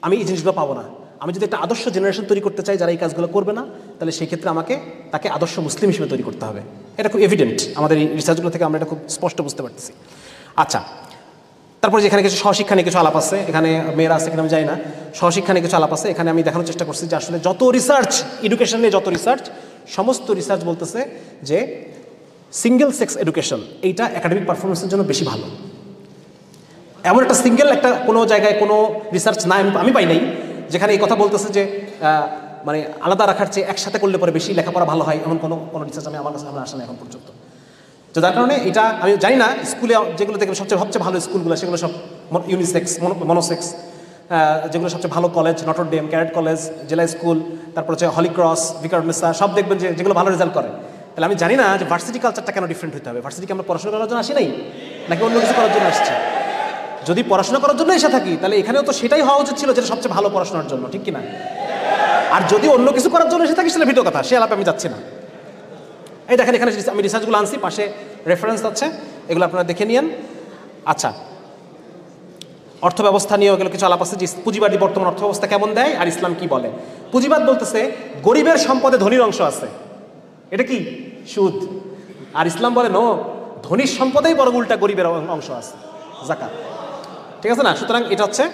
আমি এই জিনিসগুলো পাবো না। আমি যদি একটা আদর্শ জেনারেশন তৈরি করতে চাই যারা এই কাজগুলো করবে না, তাহলে সেই ক্ষেত্রে আমাকে তাকে আদর্শ মুসলিম হিসেবে তৈরি করতে হবে। এটা খুব এভিডেন্ট, আমাদের এই রিসার্চগুলো থেকে আমরা এটা খুব স্পষ্ট বুঝতে পারতেছি। আচ্ছা, তারপরে যেখানে কিছু সহশিক্ষা নিয়ে কিছু আলাপ আছে, এখানে মেয়েরা আছে কিনা আমি জানি না, সহশিক্ষা নিয়ে কিছু আলাপ আছে। এখানে আমি দেখানোর চেষ্টা করছি যে আসলে যত রিসার্চ, এডুকেশন নিয়ে যত রিসার্চ, সমস্ত রিসার্চ বলতেছে যে সিঙ্গেল সেক্স এডুকেশন এইটা একাডেমিক পারফরমেন্সের জন্য বেশি ভালো। এমন একটা একটা কোনো জায়গায় কোনো রিসার্চ না আমি পাই নাই যেখানে এই কথা বলতেছে যে মানে আলাদা রাখার চেয়ে একসাথে করলে পরে বেশি লেখাপড়া ভালো হয়, এমন কোনো রিসার্চ আমার কাছে আসে না এখন পর্যন্ত। তো যার কারণে এটা আমি জানি না স্কুলে যেগুলো দেখবেন সবচেয়ে ভালো স্কুলগুলো সেগুলো সব ইউনিসেক্স, মনোসেক্স, যেগুলো সবচেয়ে ভালো কলেজ নটর ডেম, ক্যারেট কলেজ, জেলা স্কুল, তারপর হচ্ছে হলি ক্রস, ভিকারুন্নিসা, সব দেখবেন যে যেগুলো ভালো রেজাল্ট করে। তাহলে আমি জানি না যে ভার্সিটি কালচারটা কেন ডিফারেন্ট হতে হবে। ভার্সিটিকে আমরা পড়াশোনা করার জন্য আসি নাই, নাকি অন্য কিছু করার জন্য আসছি? যদি পড়াশোনা করার জন্য এসে থাকি তাহলে এখানেও তো সেটাই হওয়া উচিত ছিল, যেটা সবচেয়ে ভালো পড়াশোনার জন্য, ঠিক কিনা? আর যদি অন্য কিছু করার জন্য এসে থাকি সেটা ভিডিও কথা, সে আলাপে আমি যাচ্ছি না। এই দেখেন এখানে আমি রিসার্চগুলো আনছি, পাশে রেফারেন্স আছে, এগুলো আপনারা দেখে নিন। আচ্ছা, অর্থ ব্যবস্থা নিয়েও এগুলো কিছু আলাপ আছে যে পুঁজিবাদী বর্তমান অর্থ ব্যবস্থা কেমন দেয় আর ইসলাম কি বলে। পুঁজিবাদ বলতেছে গরিবের সম্পদে ধনীর অংশ আছে, এটা কি সুদ। আর ইসলাম বলে নো, ধনীর সম্পদেই বরং উল্টা গরিবের অংশ আছে, যাকাত। ঠিক আছে না? সুতরাং এটা হচ্ছে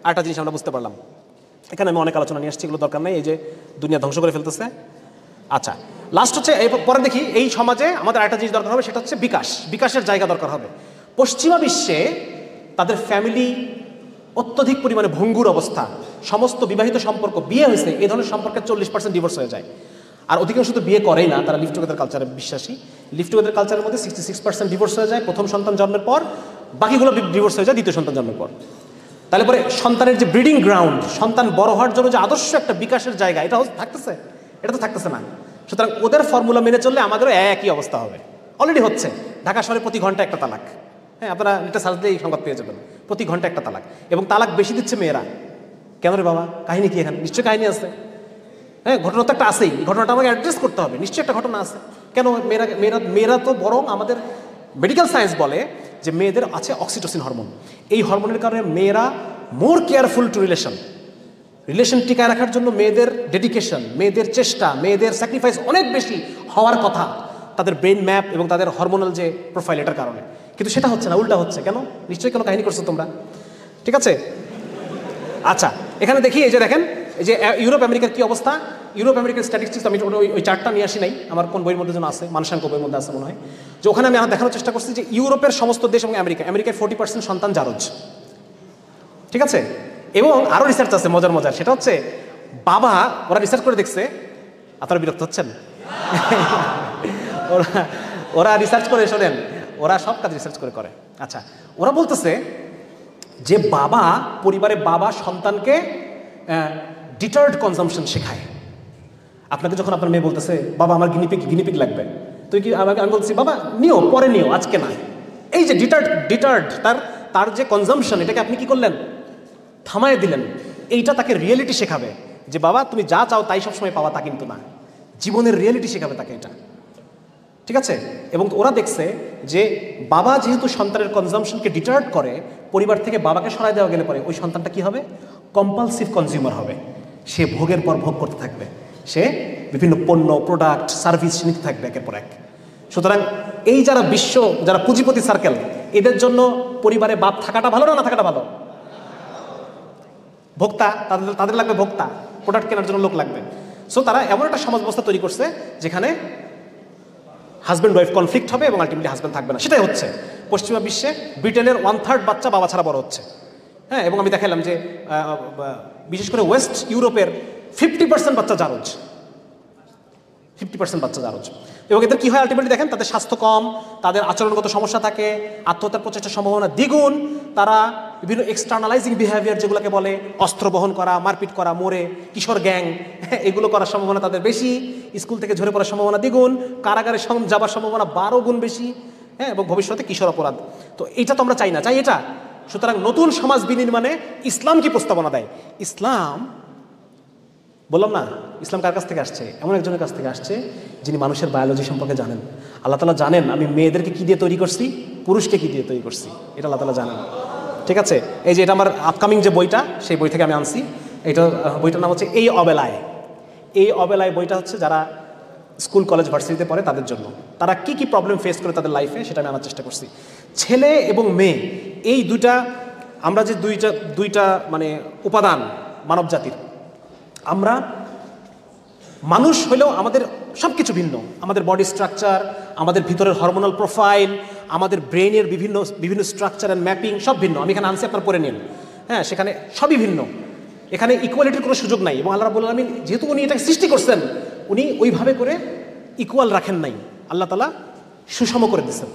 আরেকটা জিনিস আমরা বুঝতে পারলাম। এখানে আমি অনেক আলোচনা নিয়ে আসছি, এগুলো দরকার নেই, এই যে দুনিয়া ধ্বংস করে ফেলতেছে। আচ্ছা, লাস্ট হচ্ছে পরে দেখি এই সমাজে আমাদের আরেকটা জিনিস দরকার হবে, সেটা হচ্ছে বিকাশের জায়গা দরকার হবে। পশ্চিমা বিশ্বে তাদের ফ্যামিলি অত্যধিক পরিমাণে ভঙ্গুর অবস্থা, সমস্ত বিবাহিত সম্পর্ক, বিয়ে হয়েছে এই ধরনের সম্পর্কে 40% ডিভোর্স হয়ে যায়। আর অধিকাংশ তো বিয়ে করেই না, তারা লিভ টুগেদার কালচারে বিশ্বাসী। লিভ টুগেদার কালচারের মধ্যে 66% ডিভোর্স হয়ে যায় প্রথম সন্তান জন্মের পর, বাকিগুলো ডিভোর্স হয়ে যায় দ্বিতীয় সন্তান জন্মের পর। তাহলে পরে সন্তানের যে ব্রিডিং গ্রাউন্ড, সন্তান বড় হওয়ার জন্য যে আদর্শ একটা বিকাশের জায়গা, এটা থাকতেছে? এটা তো থাকতেছে না। সুতরাং ওদের ফর্মুলা মেনে চললে আমাদেরও একই অবস্থা হবে। অলরেডি হচ্ছে, ঢাকা শহরে প্রতি ঘন্টা একটা তালাক। হ্যাঁ, আপনারা এটা সার্চ দিয়ে এই সংবাদ পেয়ে যাবেন, প্রতি ঘন্টা একটা তালাক। এবং তালাক বেশি দিচ্ছে মেয়েরা। কেন রে বাবা, কাহিনী কি এখানে? নিশ্চয়ই কাহিনী আছে। হ্যাঁ, ঘটনা তো একটা আছেই, ঘটনাটা আমাকে অ্যাড্রেস করতে হবে, নিশ্চয়ই একটা ঘটনা আছে। কেন মেয়েরা তো বরং আমাদের মেডিকেল সায়েন্স বলে যে মেয়েদের আছে অক্সিটোসিন হরমোন। এই হরমোনের কারণে মেয়েরা মোর কেয়ারফুল টু রিলেশন টিকায় রাখার জন্য মেয়েদের ডেডিকেশন, মেয়েদের চেষ্টা, মেয়েদের স্যাক্রিফাইস অনেক বেশি হওয়ার কথা তাদের ব্রেন ম্যাপ এবং তাদের হরমোনাল যে প্রোফাইল, এটার কারণে। কিন্তু সেটা হচ্ছে না, উল্টা হচ্ছে। কেন? নিশ্চয়ই কোনো কাহিনী করছো তোমরা, ঠিক আছে? আচ্ছা, এখানে দেখি, এই যে দেখেন, এই যে ইউরোপ আমেরিকার কি অবস্থা। ইউরোপ আমেরিকার স্ট্যাটিস্টিক্স আমি ওই চার্টটা নিয়ে আসি নাই, আমার কোন বইয়ের মধ্যে যেন আছে, মানসাঙ্ক বইয়ের মধ্যে আছে মনে হয়। যে ওখানে আমি দেখানোর চেষ্টা করছি যে ইউরোপের সমস্ত দেশ এবং আমেরিকায় 40% সন্তান জারজ, ঠিক আছে? এবং আরও রিসার্চ আছে মজার, সেটা হচ্ছে বাবা, ওরা রিসার্চ করে দেখছে, আপনারা বিরক্ত হচ্ছেন? ওরা রিসার্চ করে, শোনেন, ওরা সব কাজ রিসার্চ করে। আচ্ছা, ওরা বলতেছে যে পরিবারে বাবা সন্তানকে ডিটার্ড কনজাম্পশন শেখায়। আপনাকে যখন আপনার মেয়ে বলতেছে বাবা আমার গিনিপিগ লাগবে, তুই কি, আমি বলছি বাবা পরে নিও, আজকে না। এই যে ডিটার্ড তার যে কনজাম্পশন, এটাকে আপনি কি করলেন? থামায় দিলেন। এইটা তাকে রিয়েলিটি শেখাবে যে বাবা তুমি যা চাও তাই সবসময় পাওয়া, তা কিন্তু না। জীবনের রিয়েলিটি শেখাবে তাকে এটা, ঠিক আছে? এবং ওরা দেখছে যে বাবা যেহেতু সন্তানের কনজাম্পশনকে ডিটার্ড করে, পরিবার থেকে বাবাকে সরাই দেওয়া গেলে পরে ওই সন্তানটা কি হবে? কম্পালসিভ কনজিউমার হবে। সে ভোগের পর ভোগ করতে থাকবে, সে বিভিন্ন পণ্য, প্রোডাক্ট, সার্ভিস নিতে থাকবে একের পর এক। সুতরাং এই যারা পুঁজিপতি সার্কেল, এদের জন্য পরিবারে বাপ থাকাটা ভালো না থাকাটা ভালো? ভোক্তা, তাদের লাগবে ভোক্তা, প্রোডাক্ট কেনার জন্য লোক লাগবে। সো তারা এমন একটা সমাজ ব্যবস্থা তৈরি করছে যেখানে হাজব্যান্ড ওয়াইফ কনফ্লিক্ট হবে এবং আলটিমেটলি হাজব্যান্ড থাকবে না। সেটাই হচ্ছে পশ্চিমা বিশ্বে। ব্রিটেনের 1/3 বাচ্চা বাবা ছাড়া বড় হচ্ছে। হ্যাঁ, এবং আমি দেখালাম যে বিশেষ করে ওয়েস্ট ইউরোপের 50% বাচ্চা জারজ, 50% বাচ্চা জারজ। এবং এদের কি হয় আলটিমেটলি দেখেন, তাদের স্বাস্থ্য কম, তাদের আচরণগত সমস্যা থাকে, আত্মহত্যার প্রচেষ্টার সম্ভাবনা দ্বিগুণ। তারা বিভিন্ন এক্সটার্নালাইজিং বিহেভিয়ার যেগুলোকে বলে, অস্ত্র বহন করা, মারপিট করা, মোড়ে কিশোর গ্যাং, এগুলো করার সম্ভাবনা তাদের বেশি। স্কুল থেকে ঝরে পড়ার সম্ভাবনা দ্বিগুণ, কারাগারে যাবার সম্ভাবনা 12 গুণ বেশি। হ্যাঁ, এবং ভবিষ্যতে কিশোর অপরাধ। তো এটা তো আমরা চাই না, চাই এটা। সুতরাং নতুন সমাজ বিনির্মাণে ইসলাম কি প্রস্তাবনা দেয়? ইসলাম, বললাম না, ইসলাম কার কাছ থেকে আসছে? এমন একজনের কাছ থেকে আসছে যিনি মানুষের বায়োলজি সম্পর্কে জানেন। আল্লাহ তাআলা জানেন আমি মেয়েদেরকে কি দিয়ে তৈরি করছি, পুরুষকে কি দিয়ে তৈরি করছি, এটা আল্লাহ তাআলা জানেন, ঠিক আছে? এই যে এটা আমার আপকামিং যে বইটা, সেই বই থেকে আমি আনছি। এটা বইটার নাম হচ্ছে এই অবেলায় বইটা হচ্ছে যারা স্কুল কলেজ ভার্সিটিতে পড়ে তাদের জন্য। তারা কি কি প্রবলেম ফেস করে তাদের লাইফে, সেটা আমি আনার চেষ্টা করছি। ছেলে এবং মেয়ে, এই আমরা যে দুইটা মানে উপাদান মানব জাতির, আমরা মানুষ হলেও আমাদের সব কিছু ভিন্ন। আমাদের বডি স্ট্রাকচার, আমাদের ভিতরের হরমোনাল প্রোফাইল, আমাদের ব্রেনের বিভিন্ন স্ট্রাকচার অ্যান্ড ম্যাপিং সব ভিন্ন। আমি এখানে আনছি, আপনার পড়ে নিন। হ্যাঁ, সেখানে সবই ভিন্ন। এখানে ইকুয়ালিটির কোনো সুযোগ নাই। এবং আল্লাহ রাব্বুল আলামিন যেহেতু উনি এটাকে সৃষ্টি করছেন, উনি ওইভাবে করে ইকুয়াল রাখেন নাই। আল্লাহ তাআলা সুষম করে দিচ্ছেন।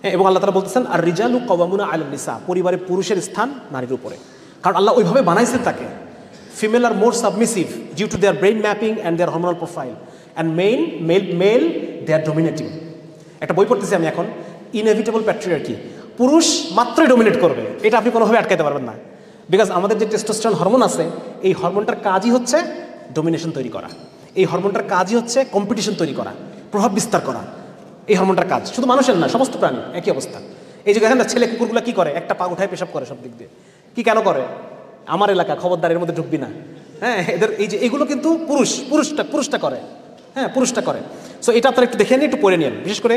হ্যাঁ, এবং আল্লাহ তাআলা বলতেছেন আর রিজালু কাওয়ামুনা আলান নিসা, পরিবারে পুরুষের স্থান নারীর উপরে, কারণ আল্লাহ ওইভাবে বানাইছেন তাকে। Female are more submissive due to their brain mapping and their hormonal profile and male they are dominating. একটা বই পড়তেছি আমি এখন, ইনএভিটেবল প্যাট্রিয়ার্কি, পুরুষ মাত্রই ডোমিনেট করবে, এটা আপনি কোনোভাবে আটকাতে পারবেন না। বিকজ আমাদের যে টেস্টোস্টেরন হরমোন আছে, এই হরমোনটার কাজই হচ্ছে ডোমিনেশন তৈরি করা, এই হরমোনটার কাজই হচ্ছে কম্পিটিশন তৈরি করা, প্রভাব বিস্তার করা। এই হরমোনটার কাজ শুধু মানুষের না, সমস্ত প্রাণী একই অবস্থা। এই যে দেখেন না, ছেলে কুকুরগুলো কি করে, একটা পা উঠায় পেশাব করে সব দিক দিয়ে, কি কেন করে? আমার এলাকা, খবরদার এর মধ্যে ঢুকবি না। হ্যাঁ, এদের এই যে এগুলো কিন্তু পুরুষটা করে। হ্যাঁ, পুরুষটা করে। সো এটা আপনারা একটু দেখে নিন, একটু পড়ে নিন। বিশেষ করে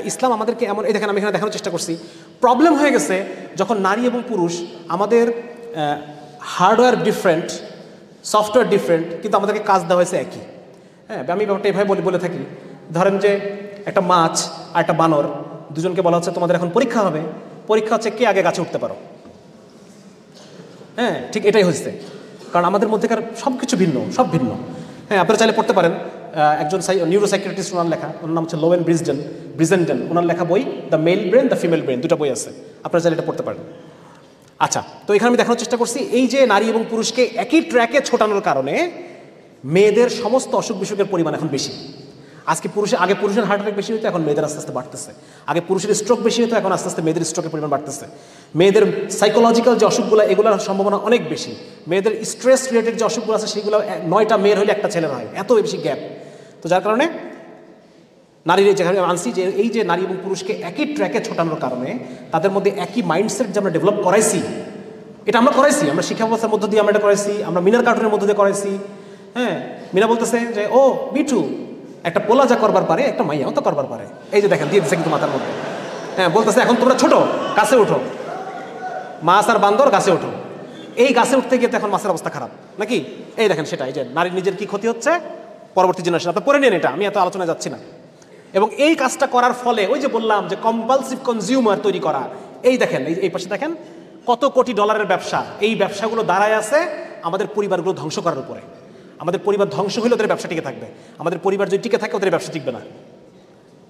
ইসলাম আমাদেরকে এমন, এই দেখেন আমি এখানে দেখানোর চেষ্টা করছি, প্রবলেম হয়ে গেছে যখন নারী এবং পুরুষ, আমাদের হার্ডওয়্যার ডিফারেন্ট, সফটওয়্যার ডিফারেন্ট, কিন্তু আমাদেরকে কাজ দেওয়া হয়েছে একই। হ্যাঁ, আমি ব্যাপারটা এভাবে বলে থাকি, ধরেন যে একটা মাছ আর একটা বানর, দুজনকে বলা হচ্ছে তোমাদের এখন পরীক্ষা হবে, পরীক্ষা হচ্ছে কে আগে গাছে উঠতে পারো। হ্যাঁ, ঠিক এটাই হচ্ছে, কারণ আমাদের মধ্যেকার সব কিছু ভিন্ন, সব ভিন্ন। হ্যাঁ, আপনারা চাইলে পড়তে পারেন, একজন নিউরোসাইকিয়াট্রিস্ট, ওনার লেখা, ওনার নাম হচ্ছে লোয়েন ব্রিজেন্ডেন, ওনার লেখা বই the male brain the female brain, দুটো বই আছে, আপনারা চাইলে এটা পড়তে পারেন। আচ্ছা, তো এখানে আমি দেখানোর চেষ্টা করছি, এই যে নারী এবং পুরুষকে একই ট্র্যাকে ছোটানোর কারণে মেয়েদের সমস্ত অসুখ বিসুখের পরিমাণ এখন বেশি। আগে পুরুষের হার্ট অ্যাটাক বেশি হতো, এখন মেয়েদের আস্তে আস্তে বাড়তেছে। আগে পুরুষের স্ট্রোক বেশি হতো, এখন আস্তে আস্তে মেয়েদের স্ট্রোকের পরিমাণ বাড়তেছে। মেয়েদের সাইকোলজিক্যাল যে অসুখগুলো, এগুলোর সম্ভাবনা অনেক বেশি। মেয়েদের স্ট্রেস রিলেটেড যে অসুখগুলো আছে, সেগুলো 9টা মেয়ের হলে একটা ছেলের হয়, এত বেশি গ্যাপ। তো যার কারণে নারীর, যেখানে আনছি যে এই যে নারী এবং পুরুষকে একই ট্র্যাকে ছোটানোর কারণে তাদের মধ্যে একই মাইন্ডসেট যে আমরা ডেভেলপ করাইছি, এটা আমরা করাইছি, আমরা শিক্ষা ব্যবস্থার মধ্য দিয়ে আমরা এটা করাইছি, আমরা মিনার কার্টুনের মধ্য দিয়ে করাইছি। হ্যাঁ, মিনা বলতেছে যে ও বিটু, একটা পোলা যা করবার পারে, একটা মাইয়াও তো করবার পারে। এই যে দেখেন দিয়ে দিচ্ছে কিন্তু মাথার মধ্যে। হ্যাঁ, বলতেছে এখন তোমরা ছোট, গাছে ওঠো, মাছ আর বান্দর গাছে ওঠো। এই গাছে উঠতে গিয়ে তো এখন মাছের অবস্থা খারাপ নাকি? এই দেখেন সেটা, এই যে নারীর নিজের কি ক্ষতি হচ্ছে পরবর্তী জেনারেশন, আপনার পড়ে নিন এটা, আমি এত আলোচনায় যাচ্ছি না। এবং এই কাজটা করার ফলে ওই যে বললাম যে কম্পালসিভ কনজিউমার তৈরি করা, এই দেখেন এই পাশে দেখেন কত কোটি ডলারের ব্যবসা, এই ব্যবসাগুলো দাঁড়ায় আছে আমাদের পরিবারগুলো ধ্বংস করার উপরে। আমাদের পরিবার ধ্বংস হলে ওদের ব্যবসা টিকে থাকবে, আমাদের পরিবার যদি টিকে থাকে ওদের ব্যবসা টিকবে না।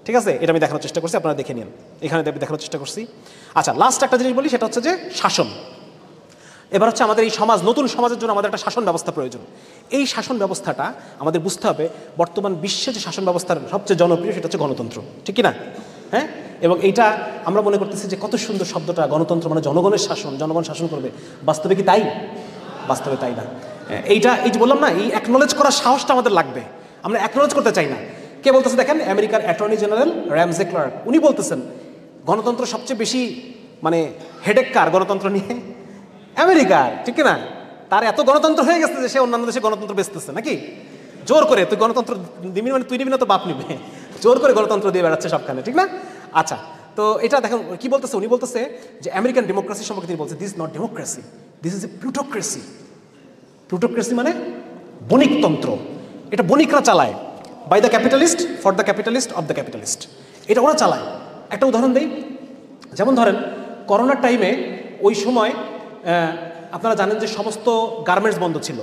ঠিক আছে, এটা আমি দেখানোর চেষ্টা করছি, আপনারা দেখে নিন, এখানে দেখানোর চেষ্টা করছি। আচ্ছা, লাস্ট একটা জিনিস বলি, সেটা হচ্ছে যে শাসন। এবার হচ্ছে আমাদের এই সমাজ, নতুন সমাজের জন্য আমাদের একটা শাসন ব্যবস্থা প্রয়োজন। এই শাসন ব্যবস্থাটা আমাদের বুঝতে হবে, বর্তমান বিশ্বে যে শাসন ব্যবস্থার সবচেয়ে জনপ্রিয় সেটা হচ্ছে গণতন্ত্র, ঠিক কি না? হ্যাঁ, এবং এইটা আমরা মনে করতেছি যে কত সুন্দর শব্দটা, গণতন্ত্র মানে জনগণের শাসন, জনগণ শাসন করবে। বাস্তবে কি তাই? বাস্তবে তাই না। এইটা, এই যে বললাম না, এই অ্যাকনোলেজ করার সাহসটা আমাদের লাগবে, আমরা অ্যাকনোলেজ করতে চাই না। কে বলতেছে দেখেন, আমেরিকার অ্যাটর্নি জেনারেল র্যামজে ক্লার্ক, উনি বলতেছেন গণতন্ত্র সবচেয়ে বেশি মানে হেডেক কার গণতন্ত্র নিয়ে? আমেরিকার, ঠিক না? তার এত গণতন্ত্র হয়ে গেছে যে সে অন্যান্য দেশে গণতন্ত্র বেচতেছে নাকি, জোর করে। তুই গণতন্ত্র দিবি মানে তুই নিবি না তো বাপ নিবে, জোর করে গণতন্ত্র দিয়ে বেড়াচ্ছে সবখানে, ঠিক না? আচ্ছা, তো এটা দেখেন কি বলতেছে, উনি বলতেছে যে আমেরিকান ডেমোক্রেসি সম্পর্কে তিনি বলছে, this not democracy, this is a plutocracy. Plutocracy মানে বণিকতন্ত্র, এটা বণিকরা চালায়, by the capitalist for the capitalist of the capitalist, এটা ওরা চালায়। একটা উদাহরণ দিই, যেমন ধরেন করোনার টাইমে ওই সময় আপনারা জানেন যে সমস্ত গার্মেন্টস বন্ধ ছিল,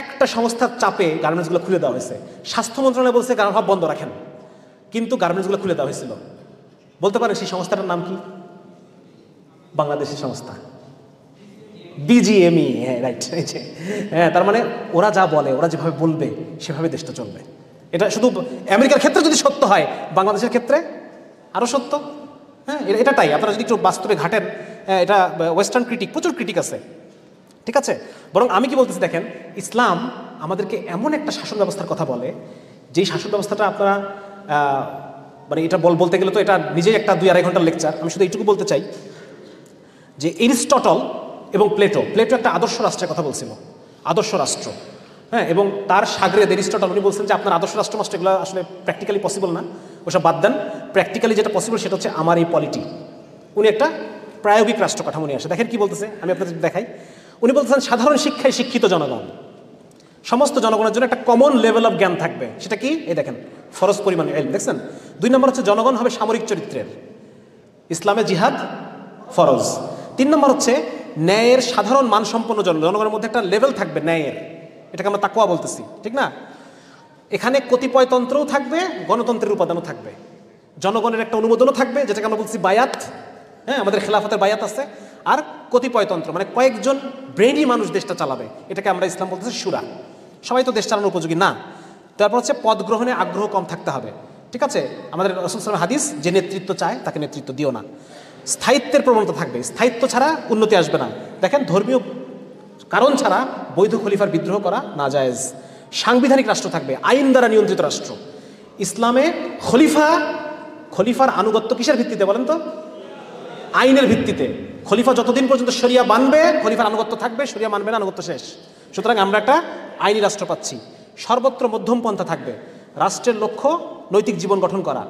একটা সংস্থার চাপে গার্মেন্টসগুলো খুলে দেওয়া হয়েছে। স্বাস্থ্য মন্ত্রণালয় বলছে সব বন্ধ রাখেন, কিন্তু গার্মেন্টসগুলো খুলে দেওয়া হয়েছিল। বলতে পারেন সেই সংস্থাটার নাম কি? বাংলাদেশের সংস্থা, বিজিএমই। হ্যাঁ, রাইট। হ্যাঁ, তার মানে ওরা যা বলে, ওরা যেভাবে বলবে সেভাবে দেশটা চলবে। এটা শুধু আমেরিকার ক্ষেত্রে যদি সত্য হয়, বাংলাদেশের ক্ষেত্রে আরও সত্য। হ্যাঁ, এটা তাই, আপনারা যদি একটু বাস্তবে ঘাটেন, এটা ওয়েস্টার্ন ক্রিটিক, প্রচুর ক্রিটিক আছে, ঠিক আছে? বরং আমি কি বলতেছি দেখেন, ইসলাম আমাদেরকে এমন একটা শাসন ব্যবস্থার কথা বলে, যেই শাসন ব্যবস্থাটা আপনারা মানে এটা বলতে গেলে তো এটা নিজেই একটা 2-2.5 ঘন্টার লেকচার। আমি শুধু এইটুকু বলতে চাই যে এরিস্টটল এবং প্লেটো একটা আদর্শ রাষ্ট্রের কথা বলছিল, আদর্শ রাষ্ট্র। হ্যাঁ, এবং তার সাগরেদ এরিস্টটল উনি বলছেন যে আপনার আদর্শ রাষ্ট্র মাস্টার এগুলো আসলে প্র্যাকটিক্যালি পসিবল না, ওসব বাদ দেন। প্র্যাকটিক্যালি যেটা পসিবল সেটা হচ্ছে আমার এই পলিটি। উনি একটা প্রায়োগিক রাষ্ট্র কাঠামো নিয়ে আসে। দেখেন কি বলতেছে, আমি আপনাদের দেখাই। উনি বলতেছেন সাধারণ শিক্ষায় শিক্ষিত জনগণ, সমস্ত জনগণের জন্য একটা কমন লেভেল অফ জ্ঞান থাকবে। সেটা কি? এই দেখেন, ফরজ পরিমাণে ইলম, দেখছেন? 2 নম্বর হচ্ছে জনগণ হবে সামরিক চরিত্রের, ইসলামে জিহাদ ফরজ। 3 নম্বর হচ্ছে ন্যায়ের সাধারণ মানসম্পন্ন জনগণের মধ্যে একটা লেভেল থাকবে ন্যায়ের, এটাকে আমরা তাকওয়া বলতেছি, ঠিক না? এখানে কতিপয়তন্ত্রও থাকবে, গণতন্ত্রের উপাদানও থাকবে। জনগণের একটা অনুমোদনও থাকবে, যেটাকে আমরা বলছি বায়াত, হ্যাঁ, আমাদের খেলাফতের বায়াত আছে, আর কতিপয়তন্ত্র, মানে কয়েকজন ব্রেনি মানুষ দেশটা চালাবে, এটাকে আমরা ইসলাম বলতেছি শুরা। সবাই তো দেশ চালানোর উপযোগী না। তারপর হচ্ছে পদ গ্রহণে আগ্রহ কম থাকতে হবে, ঠিক আছে। আমাদের রাসূল সাল্লাল্লাহু আলাইহি ওয়াসাল্লাম হাদিস, যে নেতৃত্ব চায় তাকে নেতৃত্ব দিও না। স্থায়িত্বের প্রবণতা থাকবে, স্থায়িত্ব ছাড়া উন্নতি আসবে না। দেখেন, ধর্মীয় কারণ ছাড়া বৈধ খলিফার বিদ্রোহ করা নাজায়েজ। সাংবিধানিক রাষ্ট্র থাকবে, আইন দ্বারা নিয়ন্ত্রিত রাষ্ট্র। ইসলামে খলিফার আনুগত্য কিসের ভিত্তিতে বলেন তো? আইনের ভিত্তিতে। খলিফা যতদিন পর্যন্ত শরিয়া মানবে, খলিফার আনুগত্য থাকবে, শরিয়া মানবে না, আনুগত্য শেষ। সুতরাং আমরা একটা আইনি রাষ্ট্র পাচ্ছি। সর্বত্র মধ্যম পন্থা থাকবে। রাষ্ট্রের লক্ষ্য নৈতিক জীবন গঠন করা,